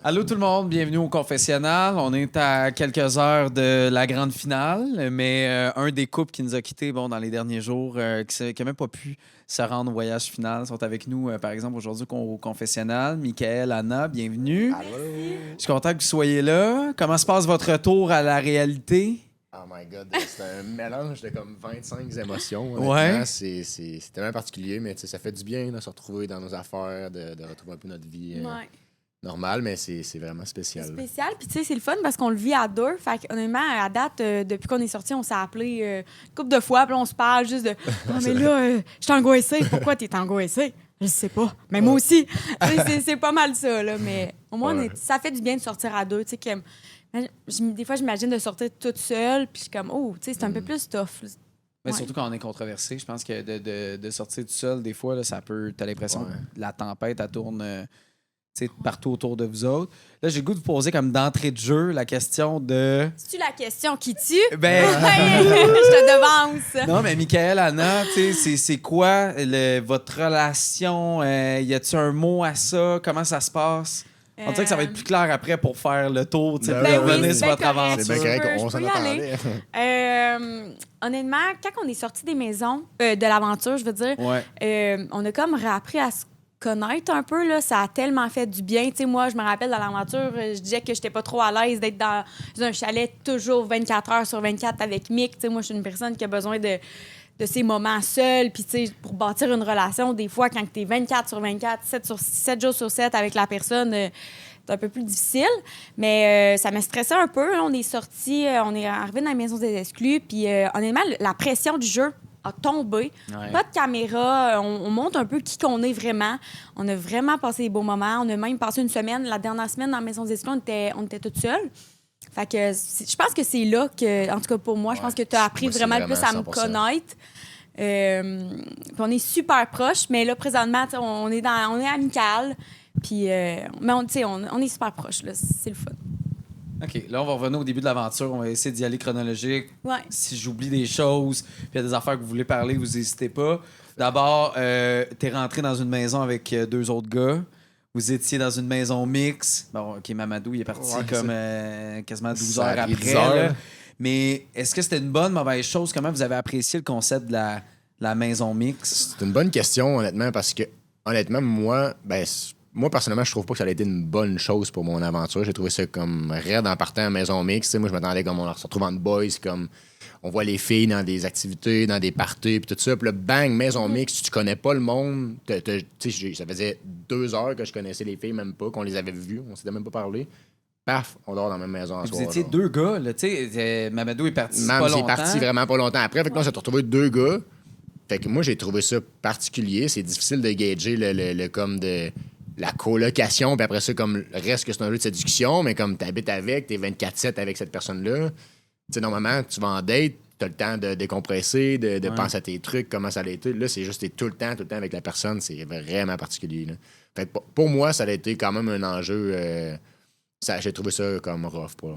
Allô tout le monde, bienvenue au confessionnal. On est à quelques heures de la grande finale, mais un des couples qui nous a quittés dans les derniers jours, qui n'a même pas pu se rendre au voyage final, sont avec nous, par exemple, aujourd'hui au confessionnal. Michael, Anna, bienvenue. Allô. Je suis content que vous soyez là. Comment se passe votre retour à la réalité? Oh my God, c'est un mélange de comme 25 émotions. Ouais. C'est tellement particulier, mais ça fait du bien de se retrouver dans nos affaires, de retrouver un peu notre vie normale, mais c'est vraiment spécial. C'est spécial, puis tu sais, c'est le fun parce qu'on le vit à deux. Fait qu'honnêtement, à date, depuis qu'on est sortis, on s'est appelé une couple de fois, puis là, on se parle juste de « Oh, mais là, je suis angoissée. Pourquoi t'es angoissée? » Je sais pas. Mais moi aussi. C'est pas mal ça, là. Mais au moins, ça fait du bien de sortir à deux. Tu sais, des fois, j'imagine de sortir toute seule, puis je suis comme « Oh, tu sais, c'est un peu plus tough. » Mais surtout quand on est controversé, je pense que de sortir tout seul, des fois, là, ça peut. T'as l'impression que la tempête, elle tourne partout autour de vous autres. Là, j'ai le goût de vous poser comme d'entrée de jeu la question de. C'est-tu la question qui tue? Ben. Je te devance. Non, mais Michael, Anna, c'est quoi votre relation? Y a-tu un mot à ça? Comment ça se passe? On dirait que ça va être plus clair après pour faire le tour, Ben pour oui, revenir c'est sur bien votre correct. aventure. C'est bien correct, on Je s'en peux y aller. attendait. Honnêtement, quand on est sorti des maisons, de l'aventure, je veux dire, on a comme réappris à se connaître un peu. Là. Ça a tellement fait du bien. Tu sais, moi, je me rappelle dans l'aventure, je disais que j'étais pas trop à l'aise d'être dans un chalet toujours 24 heures sur 24 avec Mick. Tu sais, moi, je suis une personne qui a besoin de ces moments seuls. Puis, tu sais, pour bâtir une relation, des fois, quand tu es 24 sur 24, 7 jours sur 7 avec la personne, c'est un peu plus difficile. Mais ça m'a stressé un peu. Là. On est sortis, on est arrivé dans la maison des exclus. Puis, honnêtement, la pression du jeu a tombé. Ouais. Pas de caméra. On montre un peu qui qu'on est vraiment. On a vraiment passé des beaux moments. On a même passé une semaine. La dernière semaine, dans la maison des exclus, on était toutes seules. Fait que je pense que c'est là que, en tout cas pour moi, je pense que tu as appris moi, c'est vraiment le plus à me 100%. connaître. Puis on est super proches, mais là, présentement, on est amical. Puis, mais on est super proches, là. C'est le fun. OK, là, on va revenir au début de l'aventure. On va essayer d'y aller chronologique. Ouais. Si j'oublie des choses, puis il y a des affaires que vous voulez parler, vous n'hésitez pas. D'abord, t'es rentré dans une maison avec deux autres gars. Vous étiez dans une maison mixte. Bon, OK, Mamadou, il est parti comme quasiment 12 Ça heures a pris après. 10 heures. Là. Mais est-ce que c'était une bonne, mauvaise chose? Comment vous avez apprécié le concept de la maison mixte? C'est une bonne question, honnêtement, parce que, honnêtement, moi, personnellement, je trouve pas que ça a été une bonne chose pour mon aventure. J'ai trouvé ça comme raide en partant à maison mixte. Moi, je m'attendais comme on se retrouve en boys, comme on voit les filles dans des activités, dans des parties, puis tout ça. Puis là, bang, maison mixte, tu connais pas le monde. Ça faisait 2 heures que je connaissais les filles, même pas, qu'on les avait vues. On s'était même pas parlé. Paf, on dort dans la même maison en Vous soir. étiez là. deux gars, là, tu sais. Mamadou est parti Mam, pas c'est longtemps. parti vraiment pas longtemps après. Fait que là, on s'est retrouvé 2 gars. Fait que moi, j'ai trouvé ça particulier. C'est difficile de gager le comme de la colocation, puis après ça, comme le reste que c'est un jeu de séduction, mais comme t'habites avec, t'es 24/7 avec cette personne-là. Tu sais, normalement, tu vas en date, t'as le temps de décompresser, de penser à tes trucs, comment ça a été. Là, c'est juste t'es tout le temps avec la personne. C'est vraiment particulier. Là. Fait que pour moi, ça a été quand même un enjeu. J'ai trouvé ça comme rough pour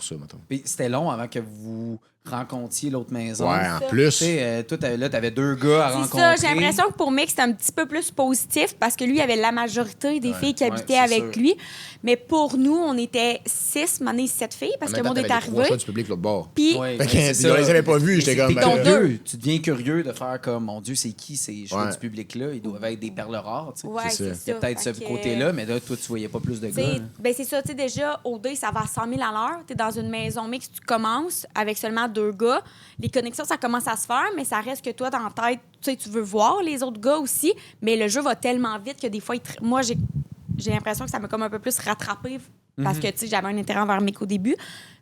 ça, mettons. Puis c'était long avant que vous rencontriez l'autre maison. Ouais, en ça. plus. Tu sais, toi, là, t'avais deux gars à C'est rencontrer. ça, j'ai l'impression que pour Mick, c'était un petit peu plus positif parce que lui, il avait la majorité des filles qui habitaient c'est avec sûr. lui. Mais pour nous, on était 6, maintenant 7 filles parce que le monde est Trois arrivé. choix du public l'autre bord. Puis, Ouais, Fait ben, que, c'est ça. on les avait pas vus, j'étais comme, T'es ben, curieux. Tu deviens curieux de faire comme, mon Dieu, c'est qui ces choix Ouais. du public-là? Ils doivent être des perles rares, tu sais. ouais, c'est c'est ça. Il y a ça. peut-être ce Fait que, côté-là, mais là, toi, tu voyais pas plus de gars. t'sais, hein. ben c'est ça, tu sais, déjà, au dé, ça va à 100 000 à l'heure. Tu es dans une maison mixte, tu commences avec seulement 2 gars. Les connexions, ça commence à se faire, mais ça reste que toi, dans ta tête, tu sais, tu veux voir les autres gars aussi. Mais le jeu va tellement vite que des fois, moi, j'ai l'impression que ça m'a comme un peu plus rattrapé parce que, tu sais, j'avais un intérêt envers Mick au début.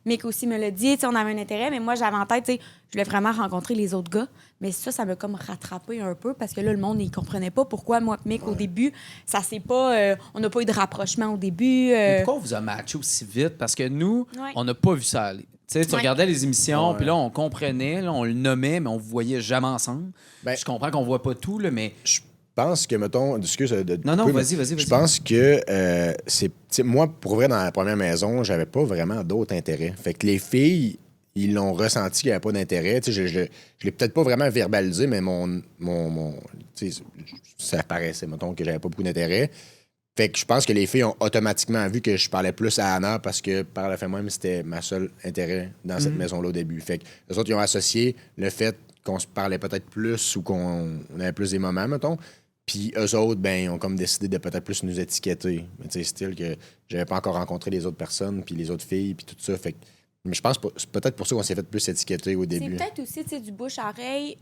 Mick aussi me l'a dit, tu sais, on avait un intérêt, mais moi, j'avais en tête, tu sais, je voulais vraiment rencontrer les autres gars. Mais ça m'a comme rattrapé un peu parce que là, le monde, il comprenait pas pourquoi moi et Mick, au début, ça s'est pas... on n'a pas eu de rapprochement au début. Mais pourquoi on vous a matché aussi vite? Parce que nous, Ouais. on n'a pas vu ça aller. Tu sais, tu Ouais. regardais les émissions, Ouais. puis là, on comprenait, là, on le nommait, mais on ne vous voyait jamais ensemble. Ben- Je comprends qu'on voit pas tout, là, mais... Je pense que, mettons, excuse de Non, non, couper, vas-y, mais vas-y. Je pense que c'est. Tu sais, moi, pour vrai, dans la première maison, j'avais pas vraiment d'autres intérêts. Fait que les filles, ils l'ont ressenti qu'il n'y avait pas d'intérêt. Tu sais, je l'ai peut-être pas vraiment verbalisé, mais tu sais, ça paraissait, mettons, que j'avais pas beaucoup d'intérêt. Fait que je pense que les filles ont automatiquement vu que je parlais plus à Anna parce que par la fin même, c'était ma seule intérêt dans cette maison-là au début. Fait que les autres, ils ont associé le fait qu'on se parlait peut-être plus ou qu'on avait plus des moments, mettons. Puis eux autres, ben, ils ont comme décidé de peut-être plus nous étiqueter. Mais tu sais, style que j'avais pas encore rencontré les autres personnes, puis les autres filles, puis tout ça. Fait que, mais je pense que c'est peut-être pour ça qu'on s'est fait plus étiqueter au début. C'est peut-être aussi, tu sais, du bouche-oreille.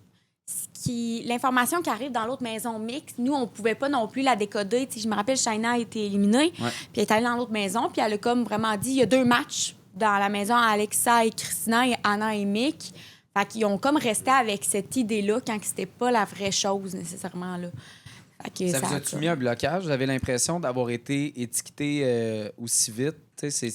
L'information qui arrive dans l'autre maison mixte, nous, on pouvait pas non plus la décoder. T'sais, je me rappelle, Shaina a été éliminée, puis elle est allée dans l'autre maison, puis elle a comme vraiment dit, il y a 2 matchs dans la maison, Alexa et Christina, et Anna et Mick. Fait qu'ils ont comme resté avec cette idée-là quand c'était pas la vraie chose, nécessairement, là. Fait que ça vous a-tu mis un blocage? Vous avez l'impression d'avoir été étiqueté aussi vite? C'est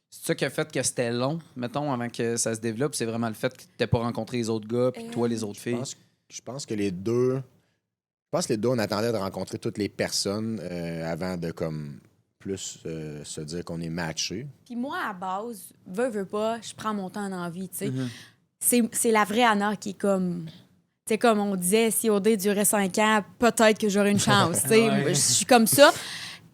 ça qui a fait que c'était long, mettons, avant que ça se développe? C'est vraiment le fait que tu n'as pas rencontré les autres gars, puis toi, les autres filles? Je pense que les deux... Je pense que les deux, on attendait de rencontrer toutes les personnes avant de, comme, plus se dire qu'on est matchés. Puis moi, à base, veux pas, je prends mon temps en vie, tu sais. C'est la vraie Anna qui est comme... Tu sais, comme on disait, si OD durait 5 ans, peut-être que j'aurais une chance, tu sais. Je suis comme ça.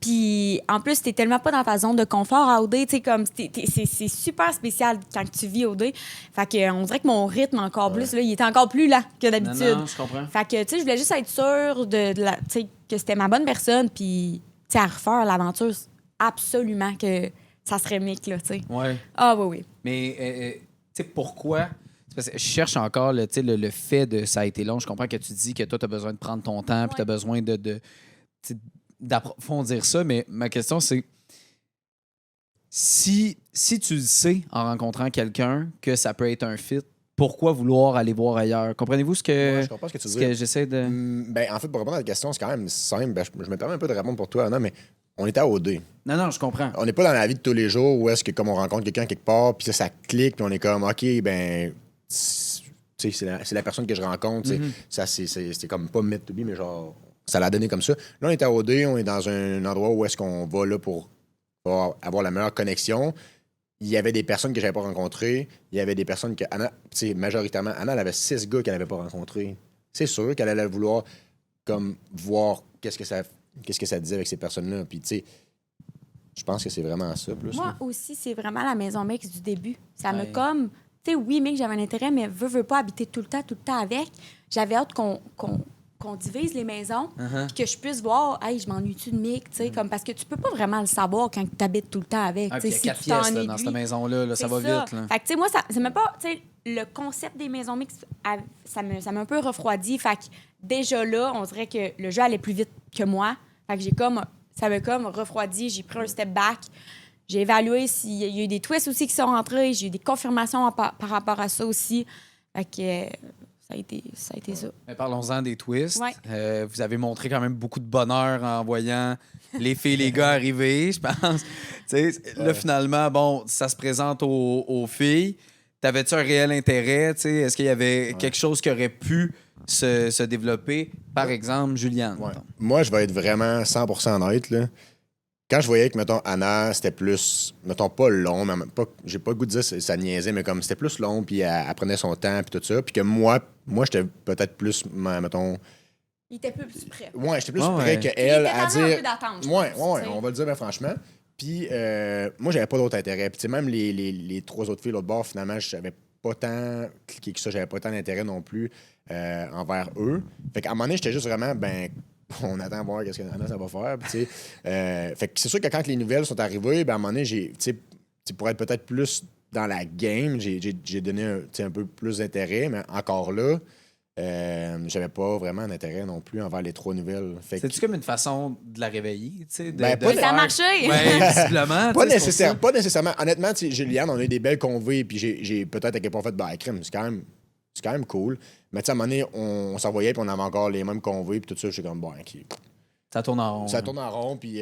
Puis, en plus, t'es tellement pas dans ta zone de confort à OD, tu sais, comme, c'est super spécial quand tu vis OD. Fait que, on dirait que mon rythme, encore plus, là, il était encore plus lent que d'habitude. Non, je comprends. Fait que, tu sais, je voulais juste être sûre tu sais, que c'était ma bonne personne, puis, tu sais, à refaire l'aventure, absolument que ça serait Mick, là, tu sais. Ouais. Ah, oui. Mais, tu sais, pourquoi... Parce que je cherche encore le fait de ça a été long. Je comprends que tu dis que toi, tu as besoin de prendre ton temps, puis tu as besoin d'approfondir ça, mais ma question, c'est si tu le sais en rencontrant quelqu'un que ça peut être un fit, pourquoi vouloir aller voir ailleurs? Comprenez-vous ce que, je comprends ce que tu dis. que j'essaie de... Ben, en fait, pour répondre à la question, c'est quand même simple. Ben, je me permets un peu de répondre pour toi, Anna, mais on était à OD. Non, je comprends. On n'est pas dans la vie de tous les jours où est-ce que comme on rencontre quelqu'un quelque part, puis ça clique, puis on est comme, OK, ben... c'est la personne que je rencontre. Ça, c'est comme pas meant to be, mais genre, ça l'a donné comme ça. Là, on est à OD, on est dans un endroit où est-ce qu'on va là pour avoir la meilleure connexion. Il y avait des personnes que j'avais pas rencontrées. Il y avait des personnes que Anna, majoritairement, Anna, elle avait 6 gars qu'elle n'avait pas rencontrés. C'est sûr qu'elle allait vouloir comme voir qu'est-ce que ça disait avec ces personnes-là. Puis, tu sais, je pense que c'est vraiment ça, plus. Moi aussi, c'est vraiment la maison mixte du début. Ça me comme... Tu sais, oui, Mick, j'avais un intérêt, mais veux pas habiter tout le temps avec. J'avais hâte qu'on divise les maisons, puis que je puisse voir, hey, je m'ennuie-tu de Mick, tu sais, comme parce que tu peux pas vraiment le savoir quand tu habites tout le temps avec. Il y a 4 pièces dans cette maison-là, là, ça va vite. Là. Fait que, tu sais, moi, ça m'a pas, tu sais, le concept des maisons mixtes, ça m'a un peu refroidi. Fait que déjà là, on dirait que le jeu allait plus vite que moi. Fait que ça m'a comme refroidi. J'ai pris un step back. J'ai évalué s'il y a eu des twists aussi qui sont rentrés. J'ai eu des confirmations par rapport à ça aussi. Fait que ça a été ça. Mais parlons-en des twists. Ouais. Vous avez montré quand même beaucoup de bonheur en voyant les filles et les gars arriver, je pense. Là, finalement, bon, ça se présente aux filles. T'avais-tu un réel intérêt? Est-ce qu'il y avait quelque chose qui aurait pu se développer? Par exemple, Juliane. Moi, je vais être vraiment 100% honnête, là. Quand je voyais que, mettons, Anna, c'était plus, mettons, pas long, mais j'ai pas le goût de dire ça niaisait, mais comme c'était plus long, puis elle prenait son temps, puis tout ça, puis que moi j'étais peut-être plus, mettons... Il était plus prêt. Ouais, j'étais plus prêt qu'elle à dire... Un peu d'attente, ouais, on va le dire, ben, franchement. Puis moi, j'avais pas d'autre intérêt. Puis même les 3 autres filles, l'autre bord, finalement, j'avais pas tant cliqué que ça, j'avais pas tant d'intérêt non plus envers eux. Fait qu'à un moment donné, j'étais juste vraiment, ben... On attend à voir qu'est-ce que Anna, ça va faire. Puis, fait que c'est sûr que quand les nouvelles sont arrivées, ben, à un moment donné, pour être peut-être plus dans la game, j'ai donné un peu plus d'intérêt, mais encore là, j'avais pas vraiment d'intérêt non plus envers les 3 nouvelles. C'est-tu comme une façon de la réveiller? Ça a marché! Visiblement. Pas nécessairement. Honnêtement, Juliane, on a eu des belles convées, puis j'ai peut-être à quel point fait, crème, c'est quand même cool. Mais à un moment donné, on s'envoyait puis on avait encore les mêmes convois puis tout ça. J'étais comme, bon, OK. Ça tourne en rond. Ça tourne en rond, puis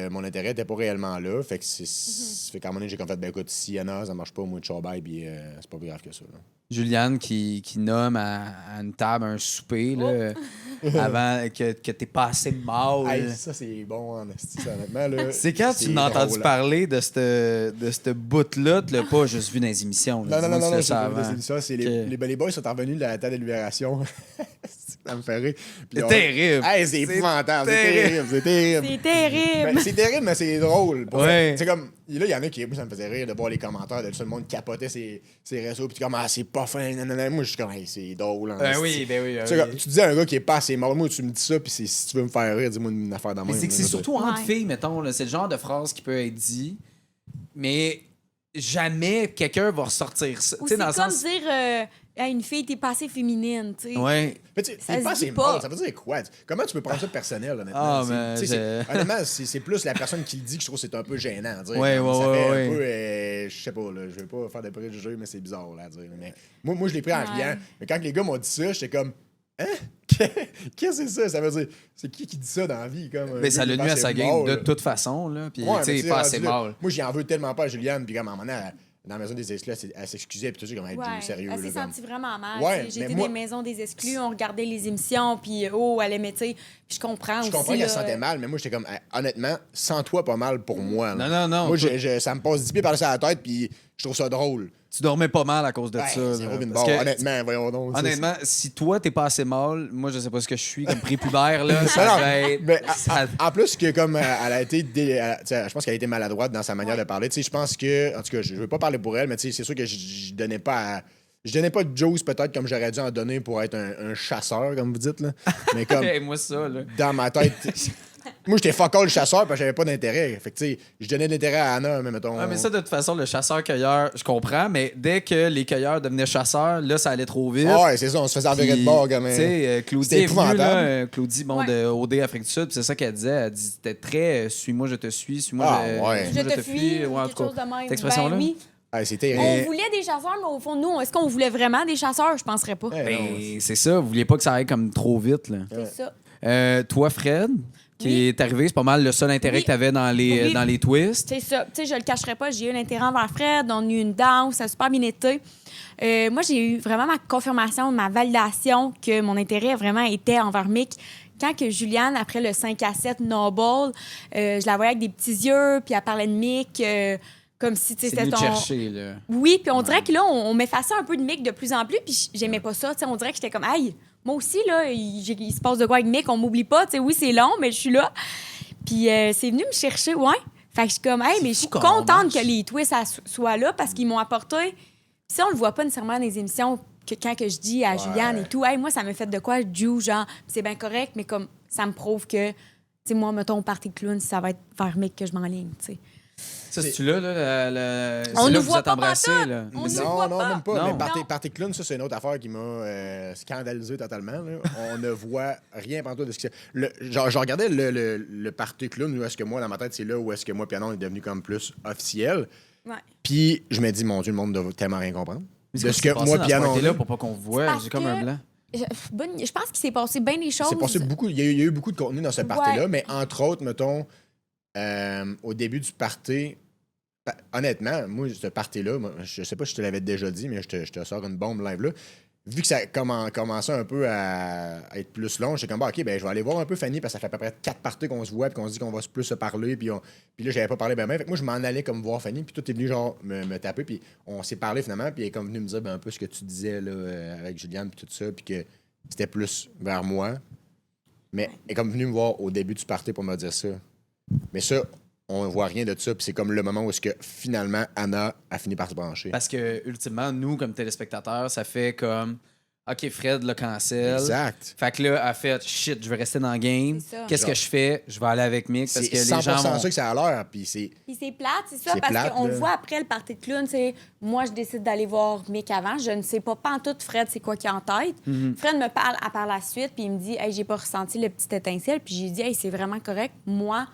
mon intérêt n'était pas réellement là. Fait que fait qu'à un moment donné, j'ai comme fait, ben écoute, si Anna, ça marche pas, moi, de charbay, puis c'est pas plus grave que ça. Là. Juliane qui nomme à une table un souper là, avant que t'es pas assez mâle. Hey, ça, c'est bon, honnêtement. Là, c'est quand tu m'as entendu parler de cette bout-là, tu l'as pas juste vu dans les émissions. Là. Non, c'est ça. Les boys sont revenus de la table de libération. Ça me fait rire. C'est terrible. Hey, c'est épouvantable. C'est terrible. C'est terrible. C'est terrible, mais c'est drôle. Ouais. C'est comme, là, il y en a qui, moi, ça me faisait rire de voir les commentaires de tout le monde capotait ses réseaux. Puis comme, c'est pas fin. Moi, je suis comme, hey, c'est drôle. Ben oui. Tu dis à un gars qui est pas assez mort, moi, tu me dis ça, puis si tu veux me faire rire, dis-moi une affaire dans moi. Mais c'est que c'est surtout entre filles, mettons. Là, c'est le genre de phrase qui peut être dit, mais jamais quelqu'un va ressortir ça. Ou c'est comme dire à une fille, t'es pas assez féminine, tu sais. Ouais. Mais tu sais, pas assez mort, ça veut dire quoi? Comment tu peux prendre ça personnel, honnêtement? Honnêtement, c'est plus la personne qui le dit que je trouve que c'est un peu gênant. Dire, ça fait un peu, je sais pas, là, je vais pas faire des préjugés, mais c'est bizarre là, à dire. Mais moi, je l'ai pris en riant. Mais quand les gars m'ont dit ça, j'étais comme, hein? Qu'est-ce que c'est ça? Ça veut dire, c'est qui dit ça dans la vie? Mais ça l'a nuit à sa game de toute façon, là. Puis, tu sais, pas assez mort. Moi, j'y en veux tellement pas à Juliane, puis comme à un moment donné, dans la maison des exclus, elle s'excusait, puis tout ça, comme elle dit sérieux. Elle s'est sentie vraiment mal. J'étais moi... des maisons des exclus, on regardait les émissions, puis elle aimait, tu sais. Puis je comprends aussi. Je comprends qu'elle se sentait mal, mais moi, j'étais comme, honnêtement, sens-toi pas mal pour moi. Là. Non. Moi, ça me passe 10 pieds par-dessus la tête, puis je trouve ça drôle. Tu dormais pas mal à cause de ça. Honnêtement, voyons donc. Honnêtement, si toi, t'es pas assez mal, moi, je sais pas ce que je suis comme prépubère, là. Ça en plus que comme elle a été... je pense qu'elle a été maladroite dans sa manière de parler. Je pense que... En tout cas, je veux pas parler pour elle, mais c'est sûr que je donnais pas... Je donnais pas de juice peut-être comme j'aurais dû en donner pour être un chasseur, comme vous dites. Là. Mais comme... moi, ça, là. Dans ma tête... Moi, j'étais fuck all le chasseur parce que j'avais pas d'intérêt. Fait que, tu sais, je donnais de l'intérêt à Anna, mais mettons. Mais ça, de toute façon, le chasseur-cueilleur, je comprends, mais dès que les cueilleurs devenaient chasseurs, là, ça allait trop vite. Ouais, c'est ça, on se faisait envirer de bord comme. Tu sais, Claudie est venue, là, Claudie, de OD Afrique du Sud, c'est ça qu'elle disait. Elle dit, c'était très suis-moi, je te suis, suis-moi, je te fuis, quelque chose de même. Cette expression-là? Oui. C'était... On voulait des chasseurs, mais au fond, nous, est-ce qu'on voulait vraiment des chasseurs? Je penserais pas. C'est ça, vous vouliez pas que ça aille comme trop vite, là. C'est ça. Toi, Fred, qui est arrivé, c'est pas mal le seul intérêt que tu avais dans les twists. C'est ça. Tu sais, je le cacherai pas, j'ai eu un intérêt envers Fred, on a eu une danse, ça a super bien été. Moi, j'ai eu vraiment ma confirmation, ma validation que mon intérêt vraiment était envers Mick. Quand que Juliane, après le 5 à 7 Noble, je la voyais avec des petits yeux, puis elle parlait de Mick... comme si c'était ton... chercher, là. Oui, puis on dirait que là, on m'effaçait un peu de Mick de plus en plus, puis j'aimais pas ça. T'sais, on dirait que j'étais comme, hey, moi aussi, là, il se passe de quoi avec Mick, on m'oublie pas. T'sais, oui, c'est long, mais je suis là. Puis c'est venu me chercher, ouais. Fait que je suis comme, hey, mais je suis contente que les twists soient là parce qu'ils m'ont apporté. Puis ça, on le voit pas nécessairement dans les émissions, quand que je dis à Juliane et tout, hey, moi, ça m'a fait de quoi, Ju, genre, c'est bien correct, mais comme ça me prouve que, tu sais, moi, mettons, au party de clown, ça va être vers Mick que je m'enligne, tu sais. Ça, c'est-tu là, on ne voit pas embrassé, là. Non, même pas. Non. Mais party clown, ça, c'est une autre affaire qui m'a scandalisé totalement. Là. On ne voit rien pendant de ce qui je regardais le party clown, où est-ce que moi, dans ma tête, c'est là où est-ce que moi, Pianon est devenu comme plus officiel. Ouais. Puis je me dis, mon Dieu, le monde doit tellement rien comprendre. Mais de ce que moi, Pianon là pour pas qu'on voit, j'ai comme un blanc. Je pense qu'il s'est passé bien des choses. Il y a eu beaucoup de contenu dans ce party-là, mais entre autres, mettons, au début du party, honnêtement, moi, ce party-là, je sais pas si je te l'avais déjà dit, mais je te sors une bombe live là. Vu que ça commençait un peu à être plus long, j'étais comme, OK, ben je vais aller voir un peu Fanny, parce que ça fait à peu près 4 parties qu'on se voit, puis qu'on se dit qu'on va plus se parler, puis là, j'avais pas parlé ben. Fait que moi, je m'en allais comme voir Fanny, puis tout est venu genre me taper, puis on s'est parlé finalement, puis elle est comme venu me dire un peu ce que tu disais là, avec Juliane, puis tout ça, puis que c'était plus vers moi. Mais elle est comme venue me voir au début du party pour me dire ça. Mais ça, on voit rien de ça, puis c'est comme le moment où est-ce que finalement Anna a fini par se brancher. Parce que ultimement, nous, comme téléspectateurs, ça fait comme OK, Fred le cancel. Exact. Fait que là, elle a fait shit, je vais rester dans le game. Qu'est-ce que je fais? Je vais aller avec Mick parce que les gens. C'est 100% ça que ça a l'air. Puis c'est plate, c'est ça, parce qu'on le voit après le party de clown. Moi, je décide d'aller voir Mick avant. Je ne sais pas pantoute, Fred, c'est quoi qu'il a en tête. Fred me parle par la suite, puis il me dit, hey, j'ai pas ressenti le petit étincelle. Puis j'ai dit, hey, c'est vraiment correct. Moi,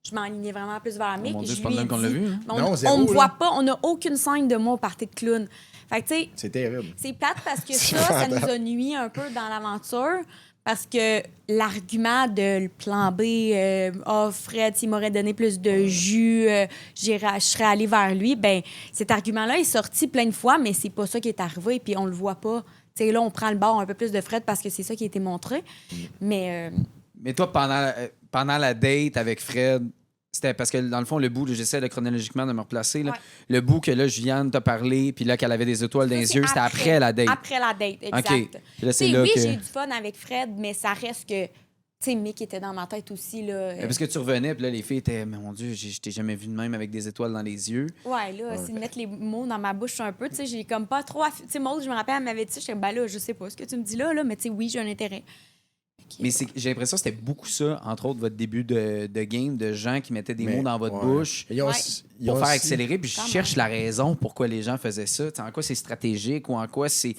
je m'enlignais vraiment plus vers Mick. Mon Dieu, c'est pas le même qu'on l'a vu. Hein? On me voit pas, on n'a aucune scène de moi au party de clown. Fait que, tu sais, c'est terrible. C'est plate parce que ça nous a nuit un peu dans l'aventure. Parce que l'argument de le plan B, Fred, s'il m'aurait donné plus de jus, je serais allée vers lui, ben cet argument-là est sorti plein de fois, mais c'est pas ça qui est arrivé, puis on le voit pas. Tu sais, là, on prend le bord un peu plus de Fred parce que c'est ça qui a été montré. Mais toi, pendant la date avec Fred, C'était parce que, dans le fond, le bout, j'essaie de chronologiquement de me replacer, là, le bout que là, Juliane t'a parlé, puis là, qu'elle avait des étoiles dans les yeux, c'était après la date. Après la date, exact. OK. Là, c'est là oui, que... j'ai eu du fun avec Fred, mais ça reste que... Tu sais, Mick était dans ma tête aussi, là. Parce que tu revenais, puis là, les filles étaient... Mon Dieu, je t'ai jamais vu de même avec des étoiles dans les yeux. Ouais, là, c'est de mettre les mots dans ma bouche un peu. Tu sais, j'ai comme pas trop... Tu sais, Maud, je me rappelle, elle m'avait dit, j'étais ben là, je sais pas ce que tu me dis là, mais tu sais, oui, j'ai un intérêt. Mais j'ai l'impression que c'était beaucoup ça, entre autres, votre début de game, de gens qui mettaient des mots dans votre bouche pour faire accélérer. Puis je cherche la raison pourquoi les gens faisaient ça. T'sais, en quoi c'est stratégique ou en quoi c'est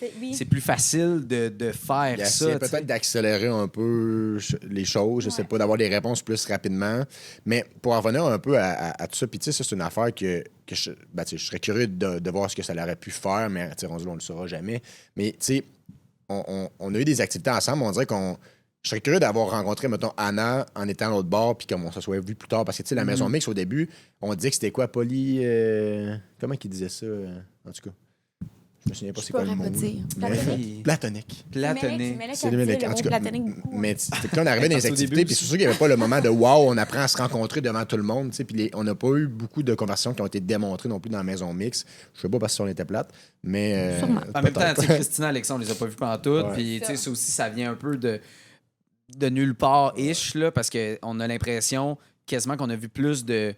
plus facile de faire ça. Peut-être d'accélérer un peu les choses, je sais pas, d'avoir des réponses plus rapidement. Mais pour en revenir un peu à tout ça, puis tu sais, ça, c'est une affaire que je serais curieux de voir ce que ça aurait pu faire, mais rendu là, on le saura jamais. Mais tu sais, on a eu des activités ensemble, on dirait je serais curieux d'avoir rencontré, mettons, Anna en étant à l'autre bord, puis comme on se soit vu plus tard. Parce que, tu sais, la maison mixte, au début, on disait que c'était quoi, comment qu'il disait ça, en tout cas? Je me souviens pas c'est quoi le mot. Platonique. C'est Mélic, en tout cas. Mais là, on arrivait dans les activités, puis c'est sûr qu'il n'y avait pas le moment de « wow », on apprend à se rencontrer devant tout le monde, tu sais, puis on n'a pas eu beaucoup de conversations qui ont été démontrées non plus dans la maison mixte. Je sais pas parce qu'on était plate, mais... en même temps, tu sais, Christina et Alexandre, on les a pas vus pendant tout, puis tu sais, ça aussi, ça vient un peu de nulle part-ish, là, parce qu'on a l'impression quasiment qu'on a vu plus de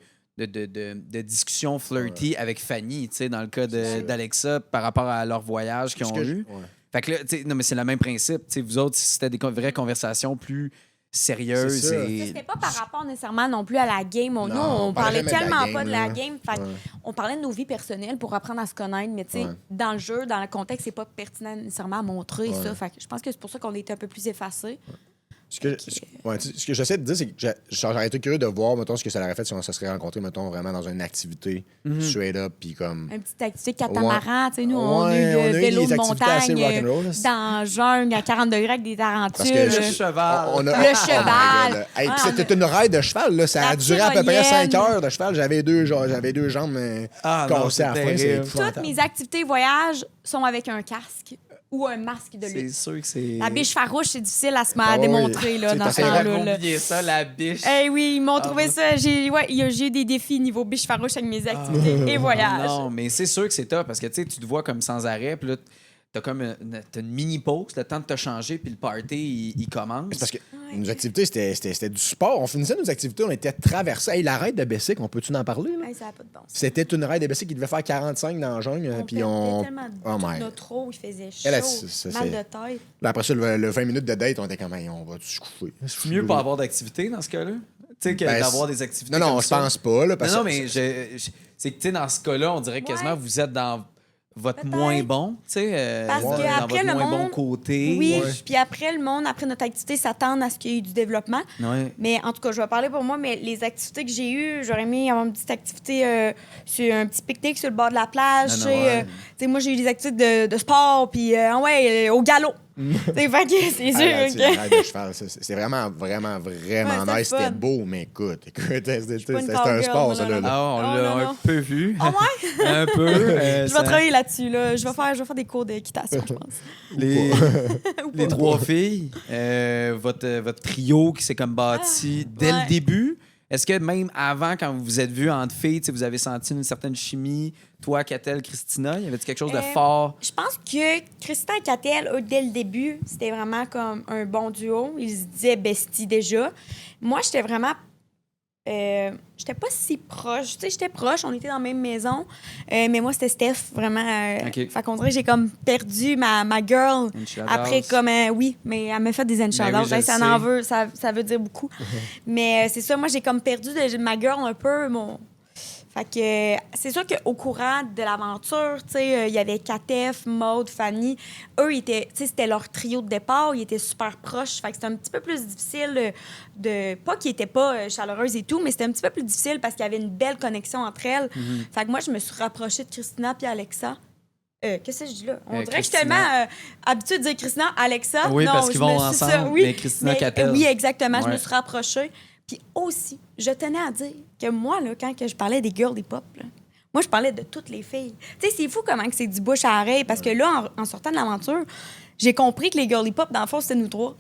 discussions flirty avec Fanny, tu sais, dans le cas d'Alexa, par rapport à leur voyage qu'ils ont eu. Fait que là, tu sais, non, mais c'est le même principe. Tu sais, vous autres, c'était des vraies conversations plus sérieuses. C'était pas par rapport nécessairement non plus à la game. Nous, on parlait tellement pas de la game. Fait on parlait de nos vies personnelles pour apprendre à se connaître, mais tu sais, dans le jeu, dans le contexte, c'est pas pertinent nécessairement à montrer ça. Fait que je pense que c'est pour ça qu'on était un peu plus effacés. Ce que j'essaie de dire, c'est que j'aurais été curieux de voir, mettons, ce que ça aurait fait si on se serait rencontrés, mettons, vraiment dans une activité straight up, puis comme... Une petite activité catamaran, tu sais, nous, on a eu le vélo de montagne dans le jungle à 40 degrés avec des tarentules. Le cheval. Le cheval. C'était une raide de cheval, là. Ça a duré à peu près 5 heures de cheval. J'avais deux jambes cassées à la fin. Toutes mes activités voyage sont avec un casque. Ou un masque de lutte. C'est sûr que c'est... La biche farouche, c'est difficile à se démontrer là, dans ce temps-là. J'ai oublié ça, la biche. Oui, ils m'ont trouvé ça. J'ai eu des défis niveau biche farouche avec mes activités et voyages. Non, mais c'est sûr que c'est top parce que tu te vois comme sans arrêt. Puis là, t'as comme t'as une mini-pause, le temps de te changer, puis le party, il commence. C'est parce que nos activités, c'était du sport. On finissait nos activités, on était traversés. Hey, la raid de Bessic, on peut-tu en parler? Là? Ça n'a pas de bon sens. C'était une raid de Bessic qui devait faire 45 dans le jungle. Puis on tellement notre eau, il faisait chaud, mal de tête. Là, après ça, le 20 minutes de date, on était comme, on va se coucher. C'est mieux pas avoir d'activité dans ce cas-là? Tu sais, que d'avoir des activités Non, comme je pense pas. Là, non, mais c'est que, tu sais, dans ce cas-là, on dirait quasiment que vous êtes dans votre moins bon, tu sais, parce dans qu'après votre le moins monde, bon côté. Oui, puis après le monde, après notre activité, s'attend à ce qu'il y ait du développement. Ouais. Mais en tout cas, je vais parler pour moi, mais les activités que j'ai eues, j'aurais aimé avoir une petite activité sur un petit pique-nique sur le bord de la plage. Tu sais, moi, j'ai eu des activités de sport, puis au galop. C'est c'est sûr. C'est vraiment nice. C'était beau, mais écoute, c'était un sport, ça. On l'a un peu vu. Ah ouais? Un peu. Je vais travailler là-dessus. Là. Je vais faire des cours d'équitation, je pense. Les trois filles, votre trio qui s'est comme bâti dès le début. Est-ce que même avant, quand vous vous êtes vus entre filles, vous avez senti une certaine chimie? Toi, Catel, Christina, y avait-tu quelque chose de fort? Je pense que Christina et Catel, dès le début, c'était vraiment comme un bon duo. Ils se disaient bestie déjà. Moi, j'étais vraiment... j'étais pas si proche. Tu sais, j'étais proche, on était dans la même maison. Mais moi, c'était Steph, vraiment. Fait qu'on dirait que j'ai comme perdu ma girl. Après, comme... oui, mais elle m'a fait des enchilades. Oui, ça en veut, ça veut dire beaucoup. Mais c'est ça, moi, j'ai comme perdu ma girl un peu, Fait que c'est sûr qu'au courant de l'aventure, tu sais, il y avait Katef, Maude, Fanny. Eux, c'était leur trio de départ. Ils étaient super proches. Fait que c'était un petit peu plus difficile pas qu'ils étaient pas chaleureuses et tout, mais c'était un petit peu plus difficile parce qu'il y avait une belle connexion entre elles. Fait que moi, je me suis rapprochée de Christina puis Alexa. Qu'est-ce que je dis là? On dirait que je suis tellement habituée de dire Christina, Alexa. Oui, non, parce qu'ils vont ensemble, mais Christina, Catel. Oui, exactement. Ouais. Je me suis rapprochée. Puis aussi, je tenais à dire que moi, là, quand je parlais des girls hip-hop, moi, je parlais de toutes les filles. Tu sais, c'est fou comment que c'est du bouche à oreille, parce que là, en sortant de l'aventure, j'ai compris que les girls hip-hop, dans le fond, c'était nous trois.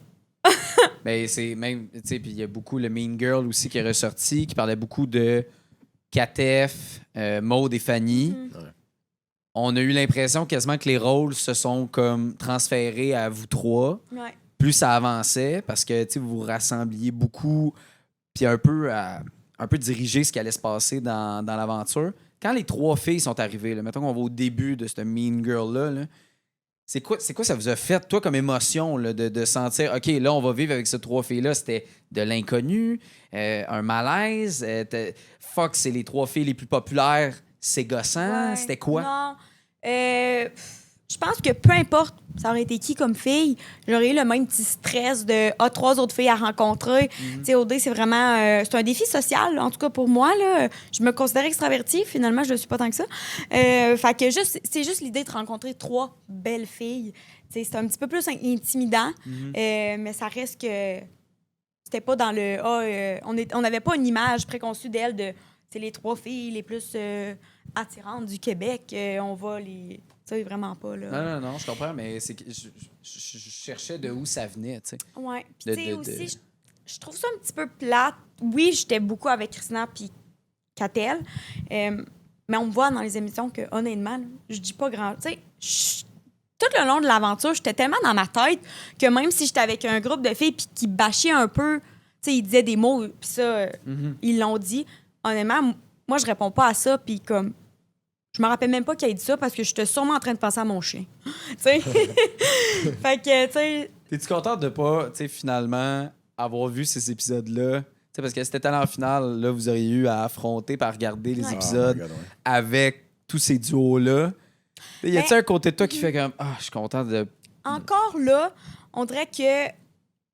Ben, c'est même, tu sais, puis il y a beaucoup le Mean Girl aussi qui est ressorti, qui parlait beaucoup de Katef, Maud et Fanny. Ouais. On a eu l'impression quasiment que les rôles se sont comme transférés à vous trois. Ouais. Plus ça avançait, parce que, tu sais, vous vous rassembliez beaucoup, puis un peu diriger ce qui allait se passer dans l'aventure. Quand les trois filles sont arrivées, là, mettons qu'on va au début de cette Mean Girl-là, là, c'est quoi ça vous a fait, toi, comme émotion, là, de sentir, OK, là, on va vivre avec ces trois filles-là? C'était de l'inconnu, un malaise, fuck, c'est les trois filles les plus populaires, c'est gossant, Ouais. c'était quoi? Non. Je pense que peu importe, ça aurait été qui comme fille, j'aurais eu le même petit stress de 3 autres filles à rencontrer. Tu sais, OD, c'est vraiment c'est un défi social, en tout cas pour moi. Là. Je me considère extravertie, finalement, je ne le suis pas tant que ça. Fait que c'est juste l'idée de rencontrer 3 belles filles. Tu sais, c'est un petit peu plus intimidant, mais ça reste que c'était pas dans le on n'avait pas une image préconçue d'elles de c'est les 3 filles les plus attirantes du Québec. On va les. Tu sais, vraiment pas, là. Non, je comprends, mais c'est que je cherchais de où ça venait, tu sais. Ouais. Puis, tu sais, aussi, je trouve ça un petit peu plate. Oui, j'étais beaucoup avec Christina puis Catel, mais on me voit dans les émissions que, honnêtement, là, je dis pas grand. Tu sais, tout le long de l'aventure, j'étais tellement dans ma tête que même si j'étais avec un groupe de filles puis qui bâchaient un peu, tu sais, ils disaient des mots, puis ça, ils l'ont dit. Honnêtement, moi, je réponds pas à ça, puis comme. Je me rappelle même pas qu'il ait dit ça parce que j'étais sûrement en train de penser à mon chien. Tu sais? Fait que, tu sais. T'es-tu contente de pas, tu sais, finalement, avoir vu ces épisodes-là? Tu sais, parce que si c'était en finale, là, vous auriez eu à affronter par regarder les épisodes avec tous ces duos-là. Y a-tu un côté de toi qui fait comme, je suis content de. Encore là, on dirait que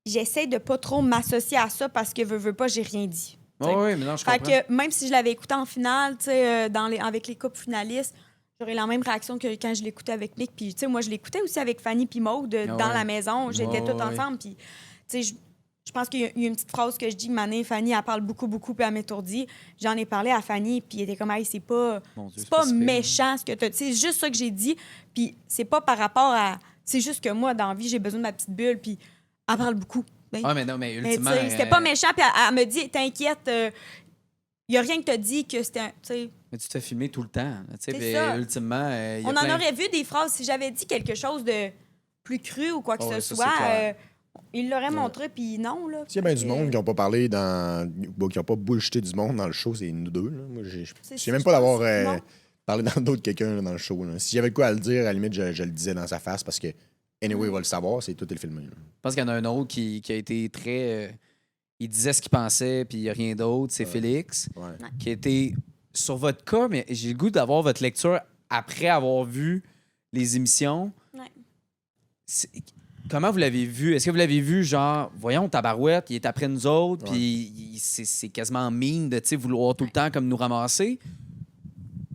j'essaie de pas trop m'associer à ça parce que veux pas, j'ai rien dit. Oui, mais non, je comprends. Fait que même si je l'avais écouté en finale, tu sais, avec les couples finalistes, j'aurais la même réaction que quand je l'écoutais avec Nick. Puis, tu sais, moi, je l'écoutais aussi avec Fanny puis Maud dans la maison. J'étais toutes ensemble. Puis, tu sais, je pense qu'il y a une petite phrase que je dis, Mané, Fanny, elle parle beaucoup, puis elle m'étourdit. J'en ai parlé à Fanny, puis elle était comme, hey, c'est pas méchant ce que tu as dit. C'est juste ça que j'ai dit. Puis, c'est pas par rapport à. C'est juste que moi, dans la vie, j'ai besoin de ma petite bulle, puis elle parle beaucoup. Mais non, mais ultimement. C'était pas méchant, puis elle me dit, t'inquiète, il y a rien que t'as dit que c'était. Mais tu te fais filmer tout le temps. C'est ça. Ultimement. On en aurait vu des phrases. Si j'avais dit quelque chose de plus cru ou quoi que ce soit, il l'aurait montré, puis non. Là. S'il y a bien du monde qui n'ont pas parlé qui n'ont pas bullshité du monde dans le show, c'est nous deux. Là. Moi, je sais même pas d'avoir parlé dans d'autres quelqu'un là, dans le show. Là. Si j'avais de quoi à le dire, à la limite, je le disais dans sa face parce que anyway, il va le savoir, c'est tout est filmé. Là. Je pense qu'il y en a un autre qui a été très. Il disait ce qu'il pensait, puis il n'y a rien d'autre. C'est Félix, qui a été sur votre cas, mais j'ai le goût d'avoir votre lecture après avoir vu les émissions. Ouais. Comment vous l'avez vu? Est-ce que vous l'avez vu, genre, voyons, tabarouette, il est après nous autres, puis c'est quasiment mine de vouloir tout le temps comme nous ramasser?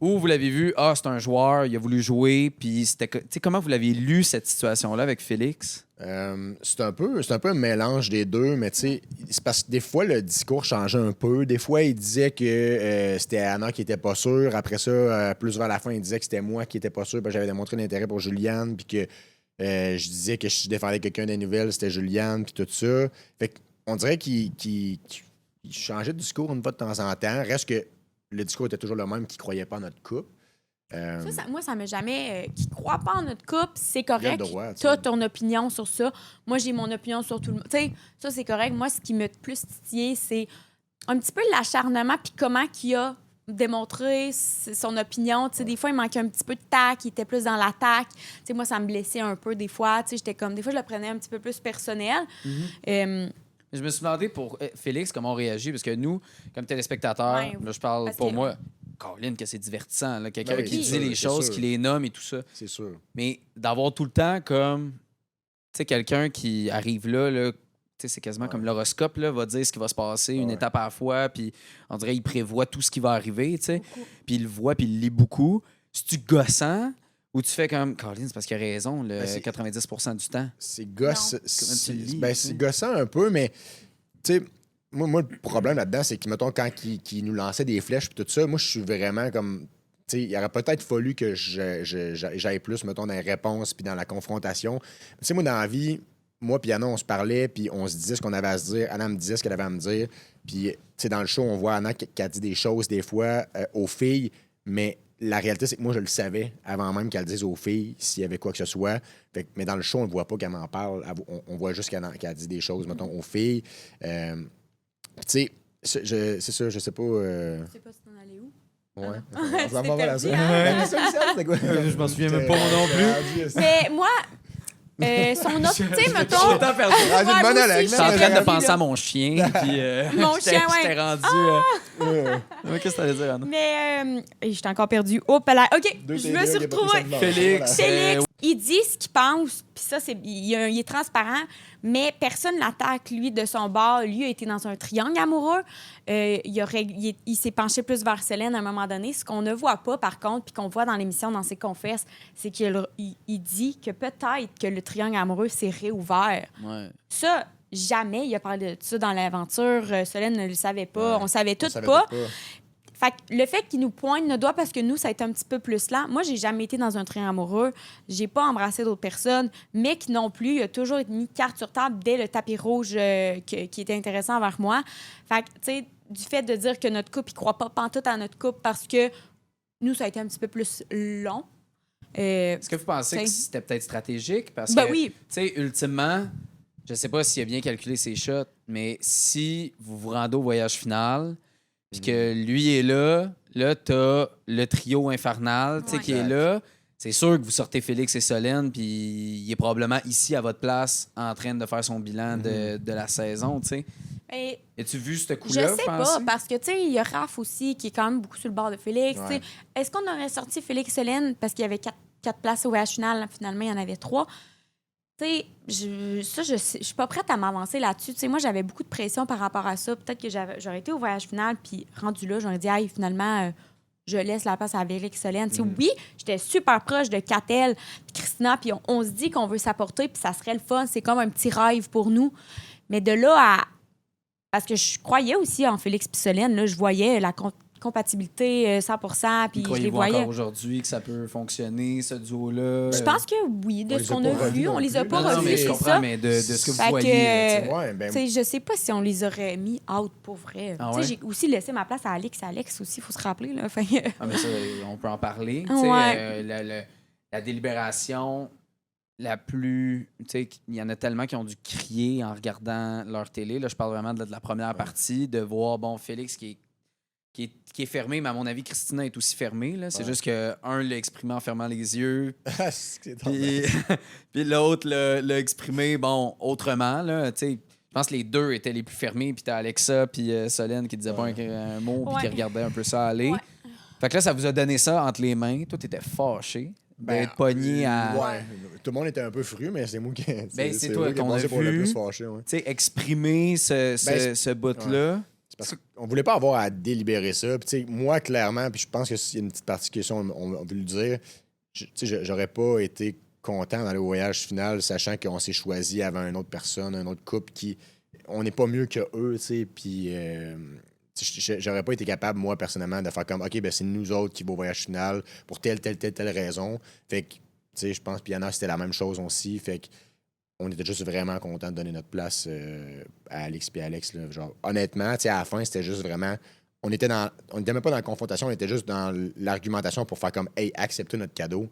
Ou vous l'avez vu, c'est un joueur, il a voulu jouer, puis c'était. Comment vous l'avez lu, cette situation-là, avec Félix? C'est un peu un mélange des deux, mais c'est parce que des fois, le discours changeait un peu. Des fois, il disait que c'était Anna qui était pas sûre. Après ça, plus vers la fin, il disait que c'était moi qui était pas sûr, parce que j'avais démontré l'intérêt pour Juliane, puis que je disais que je défendais quelqu'un des nouvelles, c'était Juliane, puis tout ça. Fait qu'on dirait qu'il changeait de discours une fois de temps en temps. Reste que le discours était toujours le même, qu'il croyait pas en notre couple. Moi, ça m'a jamais. Qui croit pas en notre couple, c'est correct. Tu as ton opinion sur ça. Moi, j'ai mon opinion sur tout le monde. Tu sais, ça, c'est correct. Moi, ce qui m'a plus titillé, c'est un petit peu l'acharnement, puis comment qu'il a démontré son opinion. Tu sais, des fois, il manquait un petit peu de tact, il était plus dans l'attaque. Tu sais, moi, ça me blessait un peu des fois. Tu sais, j'étais comme. Des fois, je le prenais un petit peu plus personnel. Je me suis demandé pour Félix comment on réagit, parce que nous, comme téléspectateurs, là, je parle pour moi. Caroline, que c'est divertissant. Là. Quelqu'un qui dit les choses, qui les nomme et tout ça. C'est sûr. Mais d'avoir tout le temps comme, tu sais, quelqu'un qui arrive là tu sais, c'est quasiment comme l'horoscope, là, va dire ce qui va se passer une étape à la fois, puis on dirait qu'il prévoit tout ce qui va arriver, tu sais. Puis il le voit, puis il le lit beaucoup. C'est-tu gossant ou tu fais comme, Caroline, c'est parce qu'il a raison, 90% du temps? C'est gossant. C'est gossant un peu, mais, tu sais, moi, le problème là-dedans, c'est que, mettons, quand il nous lançait des flèches et tout ça, moi, je suis vraiment comme. Tu sais, il aurait peut-être fallu que j'aille plus, mettons, dans les réponses puis dans la confrontation. Tu sais, moi, dans la vie, moi puis Anna, on se parlait, puis on se disait ce qu'on avait à se dire. Anna me disait ce qu'elle avait à me dire. Puis, tu sais, dans le show, on voit Anna qui a dit des choses, des fois, aux filles, mais la réalité, c'est que moi, je le savais avant même qu'elle dise aux filles s'il y avait quoi que ce soit. Mais dans le show, on ne voit pas qu'elle m'en parle. On voit juste qu'elle a dit des choses, mettons, aux filles. Puis, tu sais, c'est ça, je sais pas... Je sais pas si t'en allais où. Ouais. Tu t'es perdu, hein? Je m'en souviens même pas non plus. Mais moi, son autre, tu sais, mettons... Je suis perdu. Ah, j'ai une bonne Alex. Je suis en train de penser à mon chien, puis Mon chien, ouais. j'étais rendu... Qu'est-ce que t'allais dire, Anna? Mais j'étais encore perdue. Hop là. OK, je me suis retrouvée. Félix. Il dit ce qu'il pense, puis ça, il est transparent, mais personne l'attaque, lui, de son bord. Lui a été dans un triangle amoureux. Il s'est penché plus vers Célène à un moment donné. Ce qu'on ne voit pas, par contre, puis qu'on voit dans l'émission, dans ses confesses, c'est qu'il dit que peut-être que le triangle amoureux s'est réouvert. Ouais. Ça, jamais il a parlé de ça dans l'aventure. Solène ne le savait pas. Ouais, on savait tout pas. Fait que le fait qu'il nous pointe le doigt parce que nous, ça a été un petit peu plus lent. Moi, j'ai jamais été dans un triangle amoureux. J'ai pas embrassé d'autres personnes. Mais qui non plus, il a toujours mis carte sur table dès le tapis rouge qui était intéressant envers moi. Fait que, tu sais, du fait de dire que notre couple, il croit pas pantoute à notre couple parce que nous, ça a été un petit peu plus long. Est-ce que vous pensez que c'était peut-être stratégique? Parce ben que, oui. tu sais, ultimement, je sais pas s'il a bien calculé ses shots, mais si vous vous rendez au voyage final, puis que lui est là, t'as le trio infernal, tu sais, qui est là. C'est sûr que vous sortez Félix et Solène, puis il est probablement ici à votre place en train de faire son bilan de la saison, tu sais. As-tu vu ce coup-là? Je sais pas, parce que, tu sais, il y a Raph aussi qui est quand même beaucoup sur le bord de Félix. Ouais. Est-ce qu'on aurait sorti Félix et Solène parce qu'il y avait 4 places au voyage final, finalement, il y en avait 3? Tu sais, je suis pas prête à m'avancer là-dessus. Tu sais, moi, j'avais beaucoup de pression par rapport à ça. Peut-être que j'aurais été au voyage final, puis rendu là, j'aurais dit, hey, finalement, je laisse la place à Félix et Solène. Tu sais, oui, j'étais super proche de Catel, puis Christina, puis on se dit qu'on veut s'apporter, puis ça serait le fun. C'est comme un petit rêve pour nous. Mais de là à... Parce que je croyais aussi en Félix et Solène, là, je voyais la compatibilité 100%, puis je les voyais. Encore aujourd'hui que ça peut fonctionner, ce duo-là? Je pense que oui, de ce qu'on a vu. On les a pas revus, mais je c'est comprends, ça. mais de ce que vous Fait voyez. je sais pas si on les aurait mis out pour vrai. Ah ouais? J'ai aussi laissé ma place à Alex. Alex aussi, il faut se rappeler. Là. Ah, mais ça, on peut en parler. Ouais. La délibération la plus... Tu sais, il y en a tellement qui ont dû crier en regardant leur télé. Là, je parle vraiment de la première partie, de voir, bon, Félix qui est fermé, mais à mon avis, Christina est aussi fermée. Là. C'est juste que un l'a exprimé en fermant les yeux, puis l'autre l'a exprimé, bon, autrement. Là, je pense que les deux étaient les plus fermés, puis t'as Alexa puis Solène qui disait pas un mot, puis qui regardait un peu ça aller. Ouais. Fait que là, ça vous a donné ça entre les mains. Toi, t'étais fâché d'être pogné à... Ouais, tout le monde était un peu fru, mais c'est moi qui... c'est toi qu'on a vu, pour le plus fâché, exprimer ce bout-là. Ouais. Parce qu'on voulait pas avoir à délibérer ça. Puis, moi, clairement, puis je pense que s'il y a une petite partie question, on veut le dire, j'aurais pas été content d'aller au voyage final, sachant qu'on s'est choisi avant une autre personne, un autre couple qui... On n'est pas mieux que eux, tu sais, puis... j'aurais pas été capable, moi, personnellement, de faire comme, OK, ben c'est nous autres qui vont au voyage final pour telle raison. Fait que, tu sais, je pense, puis Yana, c'était la même chose aussi. Fait que, on était juste vraiment contents de donner notre place à Alex et Alex. Là. Genre, honnêtement, à la fin, c'était juste vraiment... On était même pas dans la confrontation, on était juste dans l'argumentation pour faire comme, hey, acceptez notre cadeau,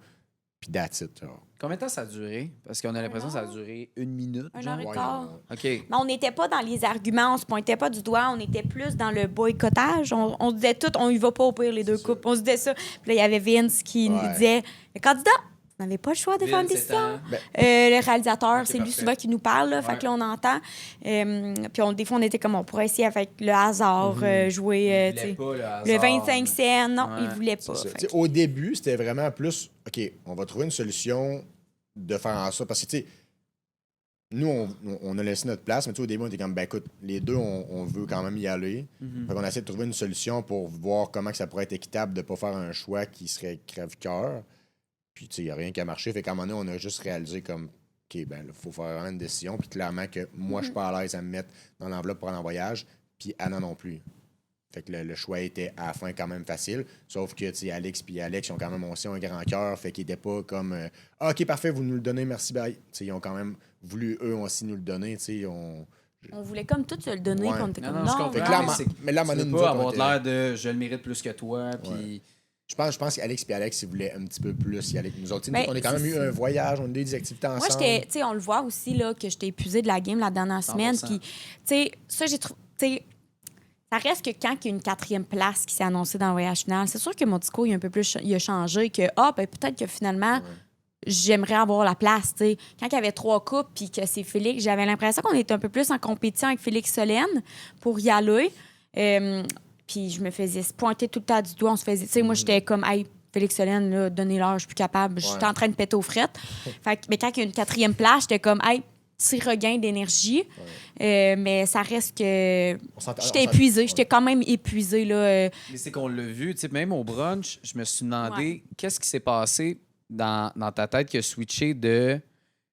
puis that's it. Genre. Combien de temps ça a duré? Parce qu'on a l'impression que ça a duré 1 minute. 1 heure et quart. OK. Mais on n'était pas dans les arguments, on se pointait pas du doigt, on était plus dans le boycottage. On disait tout, on y va pas au pire, les deux couples. On se disait ça. Puis là, il y avait Vince qui nous disait, le candidat, vous n'avez pas le choix de faire une décision. Le réalisateur, c'est lui souvent qui nous parle. Là, fait que là, on entend. Puis des fois, on était comme, on pourrait essayer avec le hasard, jouer le 25 cents. Non, il voulait pas. Au début, c'était vraiment plus, OK, on va trouver une solution de faire en sorte. Parce que, tu sais, nous, on a laissé notre place, mais au début, on était comme, ben écoute, les deux, on veut quand même y aller. Fait qu'on a essayé de trouver une solution pour voir comment que ça pourrait être équitable de ne pas faire un choix qui serait crève-cœur. Puis, tu sais, il n'y a rien qui a marché. Fait qu'à un moment donné, on a juste réalisé comme, OK, ben il faut faire vraiment une décision. Puis clairement que moi, je suis pas à l'aise à me mettre dans l'enveloppe pour aller en voyage. Puis Anna non plus. Fait que le choix était à la fin quand même facile. Sauf que, tu sais, Alex et Alex, ils ont quand même aussi un grand cœur. Fait qu'ils n'étaient pas comme Ah, OK, parfait, vous nous le donnez, merci, bye. Tu sais, ils ont quand même voulu, eux aussi, nous le donner. Tu sais, on voulait comme tout se le donner, Ouais. puis on était comme je non. comprends. Fait que là, mais là, tu veux nous pas autres, avoir on était- l'air de je le mérite plus que toi. Puis Je pense qu'Alex et Alex, ils voulaient un petit peu plus y aller avec nous autres. Tu sais, Ben, nous, on a quand même eu un voyage, on a eu des activités Moi, ensemble. tu sais, on le voit aussi, là, que j'étais épuisée de la game la dernière semaine. 100%. Puis, tu sais, ça, j'ai trouvé. Tu sais, ça reste que quand il y a une 4e place qui s'est annoncée dans le voyage final, c'est sûr que mon discours il a un peu plus il a changé, que ben, peut-être que finalement, j'aimerais avoir la place. T'sais. Quand il y avait 3 coupes puis que c'est Félix, j'avais l'impression qu'on était un peu plus en compétition avec Félix Solène pour y aller. Puis je me faisais pointer tout le temps du doigt. On se faisait. Tu sais, moi, j'étais comme, hey, Félix Solène, là, donnez-leur, je suis plus capable. J'étais en train de péter aux frettes. Mais quand il y a une 4e place, j'étais comme, hey, petit regain d'énergie. Mais ça reste que. J'étais épuisée. J'étais quand même épuisée. Là, Mais c'est qu'on l'a vu, tu sais, même au brunch, je me suis demandé qu'est-ce qui s'est passé dans ta tête qui a switché de.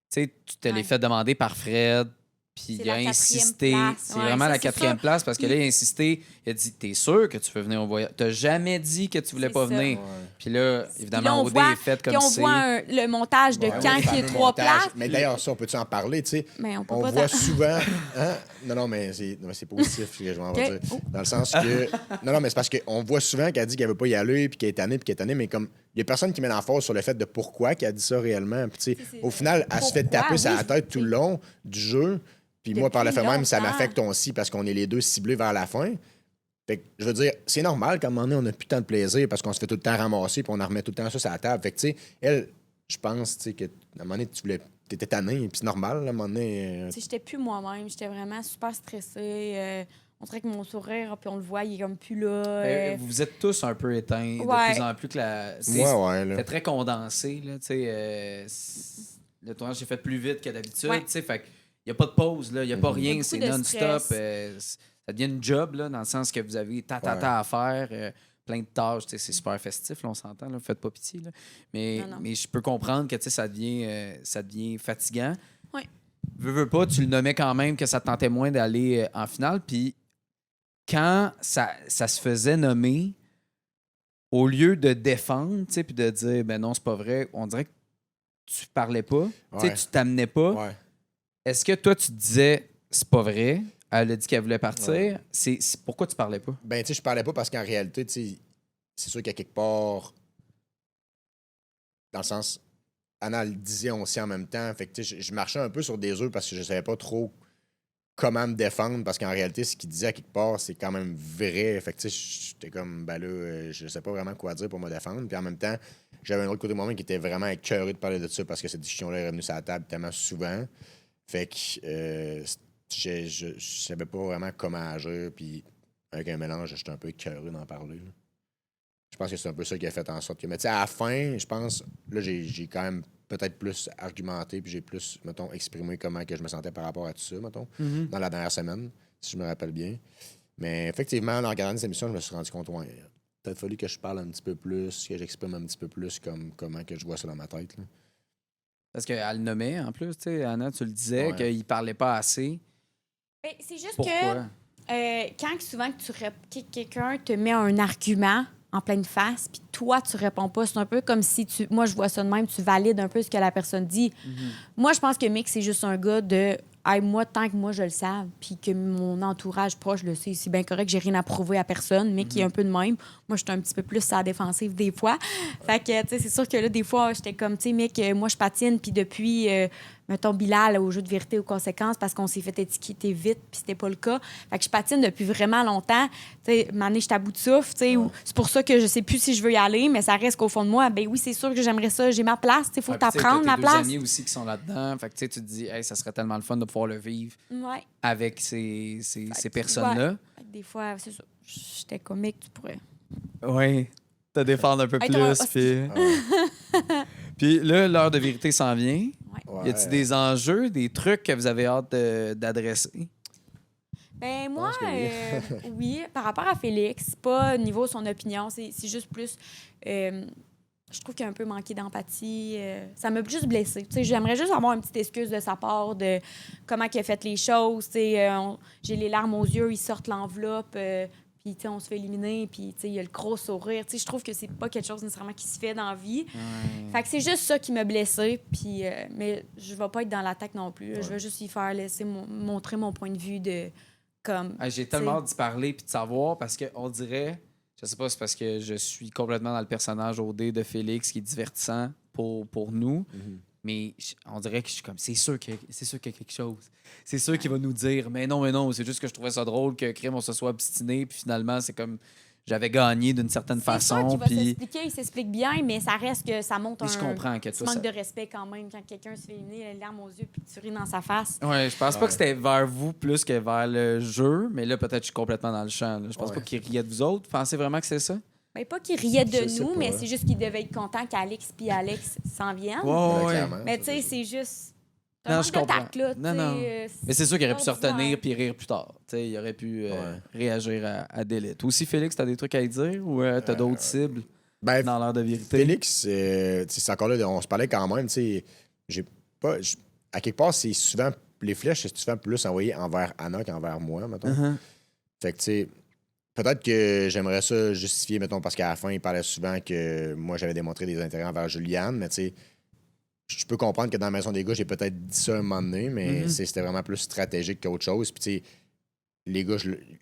Tu sais, tu te l'es fait demander par Fred, puis il a insisté. C'est vraiment la 4e place parce que là, il a insisté. Il a dit t'es sûr que tu veux venir au voyage? T'as jamais dit que tu voulais pas venir. Puis là, évidemment, OD est fait comme ça. Puis on c'est. voit le montage de quand il y a 3 places. Mais d'ailleurs, ça, on peut-tu en parler? Tu sais, Mais on voit souvent. Hein? Non, mais c'est positif, ce que je vais en dire. Dans le sens que. Non, mais c'est parce qu'on voit souvent qu'elle dit qu'elle veut pas y aller, puis qu'elle est tannée, mais comme. Il y a personne qui met l'emphase sur le fait de pourquoi qu'elle a dit ça réellement. Puis, tu sais, au final, elle se fait taper sur la tête tout le long du jeu. Puis moi, par le fait même, ça m'affecte aussi parce qu'on est les deux ciblés vers la fin. Fait que, je veux dire, c'est normal qu'à un moment donné, on n'a plus tant de plaisir parce qu'on se fait tout le temps ramasser puis on en remet tout le temps ça sur la table. Fait que, tu sais, elle, je pense, tu sais, qu'à un moment donné, t'étais tanné, puis c'est normal, à un moment donné. J'étais plus moi-même, j'étais vraiment super stressée. On dirait que mon sourire, puis on le voit, il est comme plus là. Vous êtes tous un peu éteints de plus en plus que la. C'est très condensé, là, tu sais. Le tournage s'est fait plus vite que d'habitude, tu sais. Fait il n'y a pas de pause, il n'y a pas rien, c'est non-stop. Ça devient une job, là, dans le sens que vous avez à faire, plein de tâches. C'est super festif, là, on s'entend. Là, faites pas pitié. Là. Mais je peux comprendre que ça devient fatigant. Oui. Veux pas, tu le nommais quand même que ça te tentait moins d'aller en finale. Puis quand ça se faisait nommer, au lieu de défendre puis de dire ben non, c'est pas vrai, on dirait que tu parlais pas, tu t'amenais pas. Ouais. Est-ce que toi, tu te disais, c'est pas vrai, elle a dit qu'elle voulait partir, c'est pourquoi tu parlais pas? Ben, tu sais, je parlais pas parce qu'en réalité, tu sais, c'est sûr qu'à quelque part, dans le sens, Anna le disait aussi en même temps, fait que tu sais, je marchais un peu sur des œufs parce que je savais pas trop comment me défendre parce qu'en réalité, ce qu'il disait à quelque part, c'est quand même vrai. Fait que tu sais, j'étais comme, ben là, je sais pas vraiment quoi dire pour me défendre. Puis en même temps, j'avais un autre côté de moi-même qui était vraiment écœuré de parler de ça parce que cette discussion-là est revenue sur la table tellement souvent. Fait que je savais pas vraiment comment agir, puis avec un mélange, j'étais un peu écœuré d'en parler. Là. Je pense que c'est un peu ça qui a fait en sorte que... Mais tu sais, à la fin, je pense, là, j'ai quand même peut-être plus argumenté, puis j'ai plus, mettons, exprimé comment que je me sentais par rapport à tout ça, mettons, dans la dernière semaine, si je me rappelle bien. Mais effectivement, en regardant cette émission, je me suis rendu compte, ouais, il a peut-être fallu que je parle un petit peu plus, que j'exprime un petit peu plus comment que je vois ça dans ma tête, là. Parce qu'elle le nommait, en plus, tu sais, Anna, tu le disais, qu'il parlait pas assez. Ben, c'est juste Pourquoi? que quand souvent que quelqu'un te met un argument en pleine face, puis toi, tu réponds pas, c'est un peu comme si moi, je vois ça de même, tu valides un peu ce que la personne dit. Moi, je pense que Mick, c'est juste un gars de... Hey, moi, tant que moi, je le sais, puis que mon entourage proche le sait, c'est bien correct, j'ai rien à prouver à personne, mais qui est un peu de même. Moi, j'étais un petit peu plus à la défensive des fois. Fait que, tu sais, c'est sûr que là, des fois, j'étais comme, tu sais, Mick, moi, je patine, puis depuis, mettons, Bilal, au jeu de vérité aux conséquences, parce qu'on s'est fait étiqueter vite, puis c'était pas le cas. Fait que je patine depuis vraiment longtemps. Tu sais, m'année, j'étais à bout de souffle, tu sais, c'est pour ça que je sais plus si je veux y aller, mais ça reste qu'au fond de moi, ben oui, c'est sûr que j'aimerais ça, j'ai ma place, tu sais, faut t'apprendre ma place. T'as deux amis aussi qui sont là-dedans, fait que tu sais, tu te dis, hey, ça serait tellement le fun de pouvoir le vivre avec ces personnes-là. Des fois, c'est ça. J'étais comique, tu pourrais. Oui, te défendre un peu plus. Puis là, l'heure de vérité s'en vient. Y a-t-il des enjeux, des trucs que vous avez hâte d'adresser? Ben moi, oui, par rapport à Félix, pas au niveau de son opinion, c'est juste plus... je trouve qu'il a un peu manqué d'empathie. Ça m'a juste blessée. J'aimerais juste avoir une petite excuse de sa part de comment il a fait les choses. J'ai les larmes aux yeux, il sort l'enveloppe, puis puis on se fait éliminer, puis il y a le gros sourire. Je trouve que c'est pas quelque chose nécessairement qui se fait dans la vie. Fait que c'est juste ça qui m'a blessée, puis mais je vais pas être dans l'attaque non plus. Je vais juste y faire laisser montrer mon point de vue de comme. J'ai tellement hâte d'y parler puis de savoir parce qu'on dirait, je sais pas, c'est parce que je suis complètement dans le personnage OD de Félix qui est divertissant pour nous. Mais on dirait que je suis comme, c'est sûr qu'il y a quelque chose. C'est sûr qu'il va nous dire, mais non, c'est juste que je trouvais ça drôle que Crime, on se soit obstiné, puis finalement, c'est comme, j'avais gagné d'une certaine façon. C'est sûr qu'il va s'expliquer, il s'explique bien, mais ça reste que ça montre je comprends que petit manque de respect quand même quand quelqu'un se fait éliminer, les larmes aux yeux, puis tu ris dans sa face. Ouais, je pense pas que c'était vers vous plus que vers le jeu, mais là, peut-être que je suis complètement dans le champ. Là. Je pense pas qu'il riait de vous autres. Vous pensez vraiment que c'est ça? Ben, pas qu'il riait de nous, mais c'est juste qu'il devait être content qu'Alex puis Alex s'en viennent. Ouais. Mais tu sais, c'est juste. Non, je comprends. Là, non. Mais c'est sûr qu'il aurait pu se retenir puis rire plus tard. T'sais, il aurait pu réagir à délai. Toi aussi, Félix, t'as des trucs à y dire ou t'as d'autres cibles dans l'heure de vérité? Félix, c'est encore là, on se parlait quand même. À quelque part, c'est souvent les flèches, c'est souvent plus envoyé envers Anna qu'envers moi, mettons. Fait que, tu sais, peut-être que j'aimerais ça justifier, mettons, parce qu'à la fin, il parlait souvent que moi, j'avais démontré des intérêts envers Juliane, mais tu sais, je peux comprendre que dans la Maison des gars, j'ai peut-être dit ça un moment donné, mais c'était vraiment plus stratégique qu'autre chose. Puis, tu sais, les gars,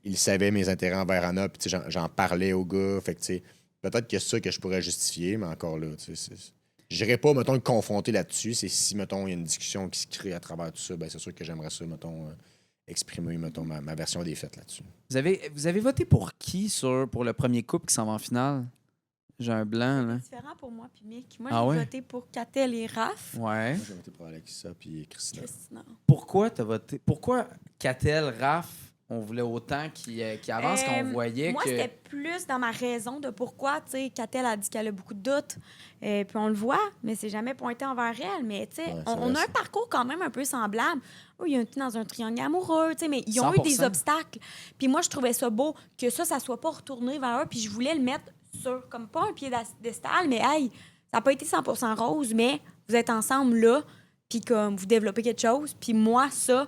ils savaient mes intérêts envers Anna, puis, tu sais, j'en parlais aux gars. Fait que, tu sais, peut-être que c'est ça que je pourrais justifier, mais encore là, tu sais, j'irais pas, mettons, le confronter là-dessus. C'est si, mettons, il y a une discussion qui se crée à travers tout ça, ben c'est sûr que j'aimerais ça, mettons, exprimer, mettons, ma version des faits là-dessus. Vous avez voté pour qui pour le premier couple qui s'en va en finale? J'ai un blanc, là. C'est différent pour moi puis Mick. Moi, Ah j'ai ouais? voté pour Catel et Raph. Ouais. Moi, j'ai voté pour Alexa puis Christina. Pourquoi t'as voté? Pourquoi Catel, Raph, on voulait autant qu'ils avancent qu'on voyait moi, que... c'était plus dans ma raison de pourquoi, tu sais, Catel a dit qu'elle a beaucoup de doutes. Puis on le voit, mais c'est jamais pointé envers elle. Mais, tu sais, on a un parcours quand même un peu semblable. Ils ont été dans un triangle amoureux, tu sais, mais ils ont 100%. eu des obstacles. Puis moi, je trouvais ça beau que ça soit pas retourné vers eux. Puis je voulais le mettre sur, comme pas un piédestal, mais hey, ça n'a pas été 100% rose, mais vous êtes ensemble là, puis comme vous développez quelque chose. Puis moi, ça,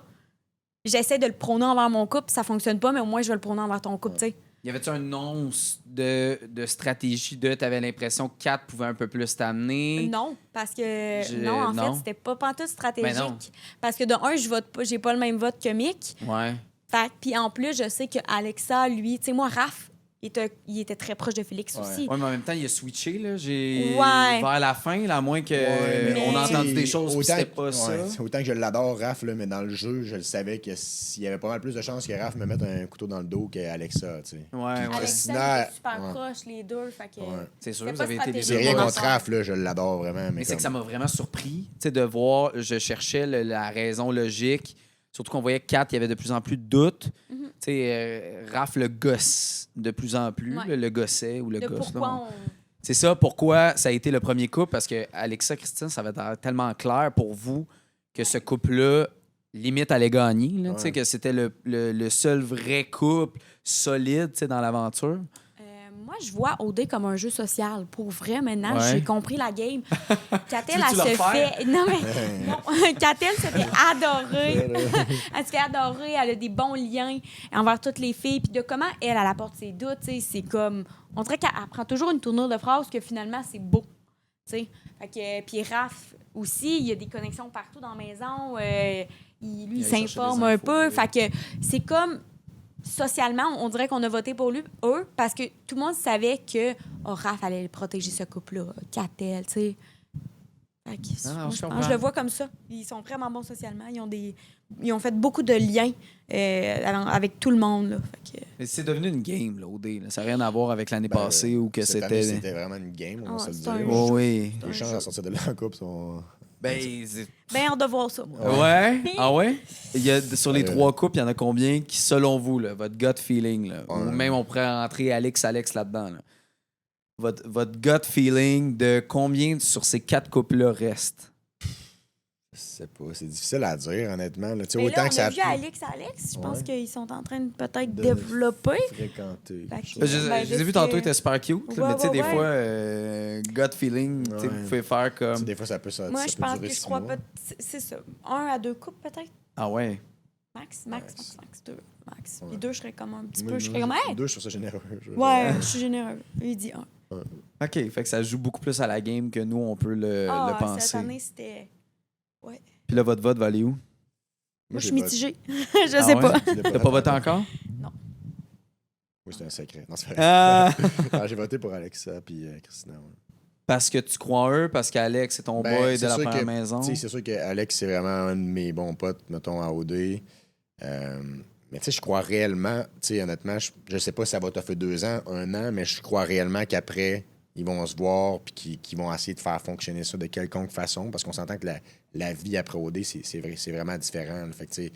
j'essaie de le prôner envers mon couple, ça fonctionne pas, mais au moins, je vais le prôner envers ton couple, tu sais. Y avait-tu un once de stratégie de t'avais l'impression que Kat pouvait un peu plus t'amener? Non, parce que en fait, c'était pas pantoute stratégique. Ben non. Parce que de un, je vote pas, j'ai pas le même vote que Mick. Ouais. Fait puis en plus, je sais que Alexa, lui, tu sais, moi, Raph, il était très proche de Félix aussi. Ouais, mais en même temps, il a switché, là. Vers la fin, là, à moins qu'on mais... a entendu des choses où c'était pas ça. Autant que je l'adore, Raph, là, mais dans le jeu, je le savais qu'il y avait pas mal plus de chances que Raph me mette un couteau dans le dos qu'Alexa, tu sais. Ouais. Alexa était super proche, les deux, fait que... C'est sûr, vous avez été les C'est rien contre Raph, là, je l'adore vraiment. Mais c'est que ça m'a vraiment surpris, tu sais, de voir, je cherchais la raison logique. Surtout qu'on voyait que Kat, il y avait de plus en plus de doutes. Tu sais, Raph le gosse de plus en plus, le gossait ou le gosse. C'est ça, pourquoi ça a été le premier couple, parce que Alexa, Christine, ça va être tellement clair pour vous que ce couple-là, limite, allait gagner. Tu sais, que c'était le seul vrai couple solide, tu sais, dans l'aventure. Moi, je vois OD comme un jeu social. Pour vrai, maintenant, j'ai compris la game. Catel, elle se fait... Non, mais... non. Catel se fait adorer. Elle se fait adorer. Elle a des bons liens envers toutes les filles. Puis de comment elle apporte ses doutes, c'est comme... On dirait qu'elle prend toujours une tournure de phrase que finalement, c'est beau. Fait que, puis Raph aussi, il y a des connexions partout dans la maison. Il s'informe un peu. Fait que c'est comme... Socialement, on dirait qu'on a voté pour eux parce que tout le monde savait que Raph allait protéger ce couple-là, Catel, tu sais. Je le vois comme ça. Ils sont vraiment bons socialement. Ils ont fait beaucoup de liens avec tout le monde. Là. Mais c'est devenu une game, là, OD. Ça n'a rien à voir avec l'année passée où que c'était... C'était vraiment une game, on va se le dire. Oui. Les chances à sortir de la coupe sont... On doit voir ça. Ouais? Ah ouais? Sur les trois couples, il y en a combien qui, selon vous, là, votre gut feeling, là, ou même on pourrait rentrer Alex là-dedans, là, votre gut feeling de combien sur ces 4 couples-là reste? Je sais pas, c'est difficile à dire, honnêtement. Là, mais autant là, que ça a vu Alex, je pense qu'ils sont en train de peut-être développer. Fréquenter. Je les ai vus tantôt, ils étaient super cute. Mais tu sais, des fois, gut feeling, vous pouvez faire comme... Des fois, ça peut sortir. Moi, je pense que je crois pas... C'est ça. 1 à 2 couples, peut-être. Ah ouais? Max 2. max. Puis 2, je serais comme un petit peu... Je serais comme, hey! 2, je trouve ça généreux. Ouais, je suis généreux. Il dit 1. OK, fait que ça joue beaucoup plus à la game que nous, on peut le penser. Cette année, c'était... Ouais. Puis là, votre vote va aller où? Moi, je suis mitigée. Je sais pas. T'as pas voté encore? Non. Oui, c'est un secret. Non, c'est vrai. J'ai voté pour Alexa puis Christina. Ouais. Parce que tu crois en eux, parce qu'Alex, c'est ton boy de la première maison. C'est sûr qu'Alex, c'est vraiment un de mes bons potes, mettons, à OD. Mais tu sais, je crois réellement, tu sais, honnêtement, je sais pas si ça va te faire 2 ans, 1 an, mais je crois réellement qu'après, ils vont se voir puis qu'ils vont essayer de faire fonctionner ça de quelconque façon, parce qu'on s'entend que la vie après OD, c'est vraiment différent. Là. Fait que, tu sais,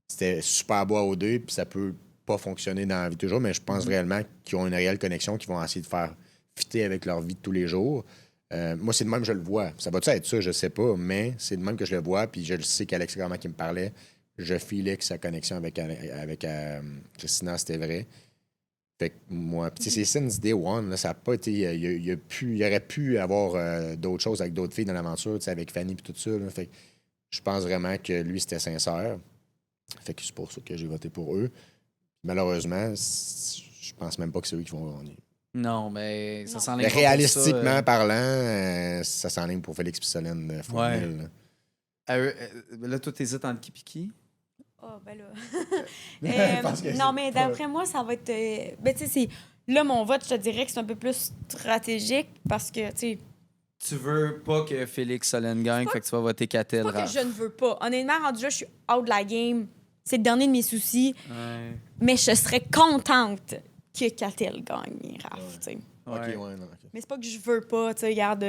c'était super beau à OD, puis ça peut pas fonctionner dans la vie toujours, mais je pense réellement qu'ils ont une réelle connexion, qu'ils vont essayer de faire fitter avec leur vie de tous les jours. Moi, c'est de même que je le vois. Ça va-tu être ça? Je sais pas, mais c'est de même que je le vois, puis je le sais qu'Alex, comment il me parlait, je filais que sa connexion avec Christina, c'était vrai. Fait que moi, puis c'est since day one, là, ça n'a pas été. Il aurait pu avoir d'autres choses avec d'autres filles dans l'aventure, avec Fanny et tout ça. Là, fait que je pense vraiment que lui, c'était sincère. Fait que c'est pour ça que j'ai voté pour eux. Malheureusement, je pense même pas que c'est eux qui vont gagner. Non, mais ça s'enligne. Mais réalistiquement parlant, ça s'enligne pour Félix Solène. Ouais. Là, toi, t'hésites entre qui et qui? Oh, ben là. Non, mais d'après moi, ça va être. Ben, tu sais, là, mon vote, je te dirais que c'est un peu plus stratégique parce que, tu sais. Tu veux pas que Félix Solène gagne, fait que tu vas voter Catel. C'est pas que je ne veux pas. Honnêtement, rendu là, je suis out de la game. C'est le dernier de mes soucis. Ouais. Mais je serais contente que Catel gagne, Raph, tu sais. Ouais. Mais c'est pas que je veux pas, tu sais, regarde.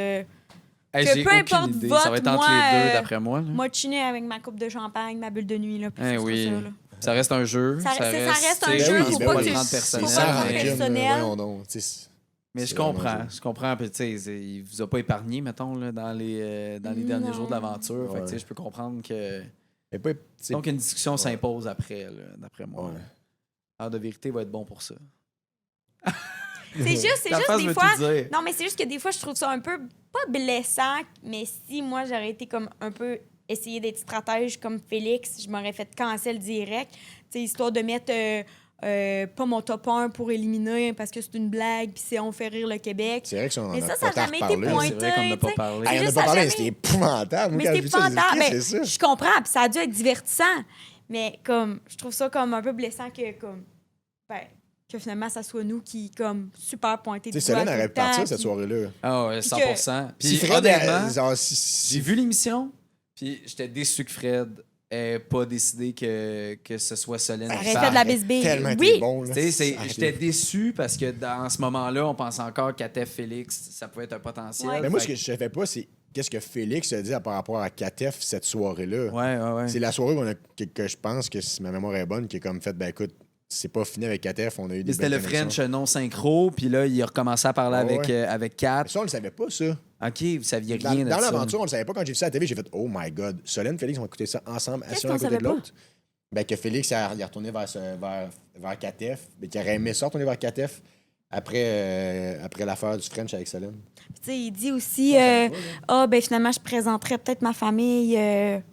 Que peu importe vote, ça va être entre les deux, d'après moi. Moi, chiner avec ma coupe de champagne, ma bulle de nuit, là. Oui. Ça, là. Ça reste un jeu. Ça reste un jeu. Faut pas que tu personnel. Mais je comprends. Puis, tu sais, il vous a pas épargné, mettons, là, dans les derniers jours de l'aventure. Fait que, tu sais, je peux comprendre que. Donc, une discussion s'impose après, là, d'après moi. Ouais. L'heure de vérité va être bon pour ça. C'est juste des fois. Non, mais c'est juste que des fois, je trouve ça un peu pas blessant, mais si moi j'aurais été comme un peu essayé d'être stratège comme Félix, je m'aurais fait cancel direct, tu sais, histoire de mettre pas mon top 1 pour éliminer parce que c'est une blague, puis on fait rire le Québec. C'est vrai que ça, mais ça n'a jamais été pointé. C'est vrai qu'on n'a pas parlé. On n'a pas parlé, c'était épouvantable. Mais c'était épouvantable. Je comprends, puis ça a dû être divertissant, mais comme je trouve ça comme un peu blessant que comme que finalement, ça soit nous qui, comme, super pointés. Tu sais, Solène aurait pu partir cette soirée-là. Ah ouais, 100%. Puis, Fred, j'ai vu l'émission, puis j'étais déçu que Fred n'ait pas décidé que ce soit Solène. Arrêtez de la bisbille. Tellement oui. Bon, j'étais déçu parce que dans ce moment-là, on pensait encore qu'Atef Félix, ça pouvait être un potentiel. Ouais. Mais moi, ce que je ne savais pas, c'est qu'est-ce que Félix a dit par rapport à Katef cette soirée-là. Ouais. C'est la soirée que je pense que, si ma mémoire est bonne, qui est comme fait, ben écoute, c'est pas fini avec Katef, on a eu des. C'était le French non synchro, puis là, il a recommencé à parler avec Kat. Ça, on le savait pas, ça. OK, vous saviez rien de ça. Dans l'aventure, on le savait pas. Quand j'ai vu ça à la TV, j'ai fait oh my God. Solène, Félix, on va écouter ça ensemble, assis un à côté de l'autre. Ben, que Félix, il est retourné vers Katef, mais qu'il aurait aimé ça retourner vers Katef après l'affaire du French avec Solène. Tu sais, il dit aussi ben finalement, je présenterais peut-être ma famille.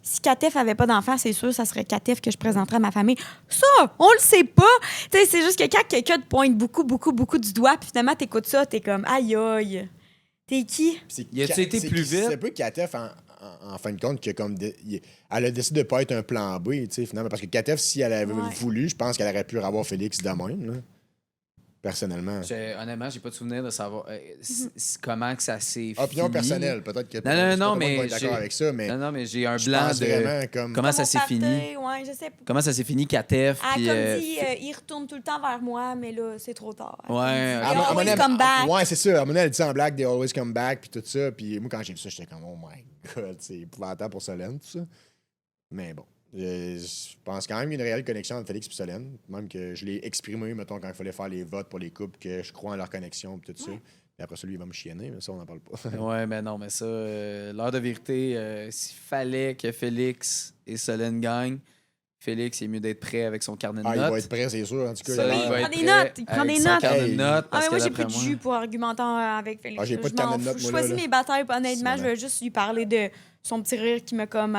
Si Katef avait pas d'enfant, c'est sûr, ça serait Katef que je présenterais à ma famille. Ça, on le sait pas. Tu sais, c'est juste que quand quelqu'un te pointe beaucoup du doigt, puis finalement, t'écoutes ça, t'es comme aïe aïe. T'es qui? Y a-tu été plus vite? C'est un peu Katef, en fin de compte, que comme elle a décidé de pas être un plan B, tu sais, finalement. Parce que Katef, si elle avait voulu, je pense qu'elle aurait pu avoir Félix de même, là. Personnellement. Honnêtement, j'ai pas de souvenir de savoir comment que ça s'est fini. Opinion personnelle, peut-être que non, mais pas être d'accord avec ça, mais non, mais j'ai un blanc de comme... comment ça s'est fini. Ouais, je sais pas. Comment ça s'est fini, Katef. Comme dit, il retourne tout le temps vers moi, mais là, c'est trop tard. Ouais. They always come back. Ouais, c'est ça. À mon elle dit ça en blague, they always come back, puis tout ça. Puis moi, quand j'ai vu ça, j'étais comme, oh my God, c'est épouvantable pour Solène, tout ça. Mais bon. Je pense quand même qu'il y a une réelle connexion entre Félix et Solène. Même que je l'ai exprimé, mettons, quand il fallait faire les votes pour les couples, que je crois en leur connexion et tout ça. Et après ça, lui, il va me chienner, mais ça, on n'en parle pas. Ouais, mais non, mais ça, l'heure de vérité, s'il fallait que Félix et Solène gagnent, Félix, il est mieux d'être prêt avec son carnet de notes. Il va être prêt, c'est sûr. En tout cas, il prend des notes. Carnet de notes mais moi, j'ai plus de jus pour argumenter avec Félix. J'ai pas de carnet de notes, moi, je choisis mes batailles. Honnêtement, je vais juste lui parler de son petit rire qui me comme...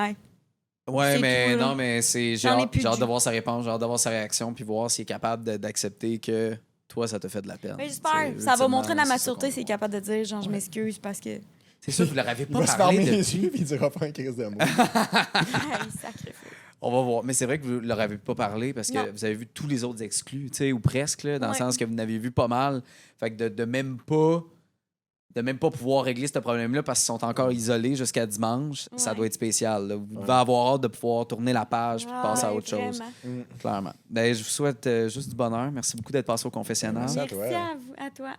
Ouais, mais tout, là. non, mais c'est j'ai J'en ai hâte, plus j'ai de hâte de jus. voir sa réponse, j'ai hâte de voir sa réaction, puis voir s'il est capable d'accepter que toi, ça te fait de la peine. Mais j'espère. T'sais, Ça va ultimement, montrer de la c'est ça maturité qu'on s'il est veut. capable de dire, genre, je m'excuse parce que. C'est sûr, vous leur avez Il pas va se parlé fermer les depuis. yeux puis il dira pas un crise de mots. Hey, sacrifice. On va voir. Mais c'est vrai que vous leur avez pas parlé parce que Non. vous avez vu tous les autres exclus, tu sais, ou presque, là, dans le Ouais. sens que vous n'avez vu pas mal. Fait que de même pas pouvoir régler ce problème-là parce qu'ils sont encore isolés jusqu'à dimanche, ça Ouais. doit être spécial. Là. Vous devez avoir hâte de pouvoir tourner la page puis passer à Ouais, autre chose. vraiment. Clairement. Ben, je vous souhaite juste du bonheur. Merci beaucoup d'être passé au confessionnal. Merci à toi. Merci à vous, à toi.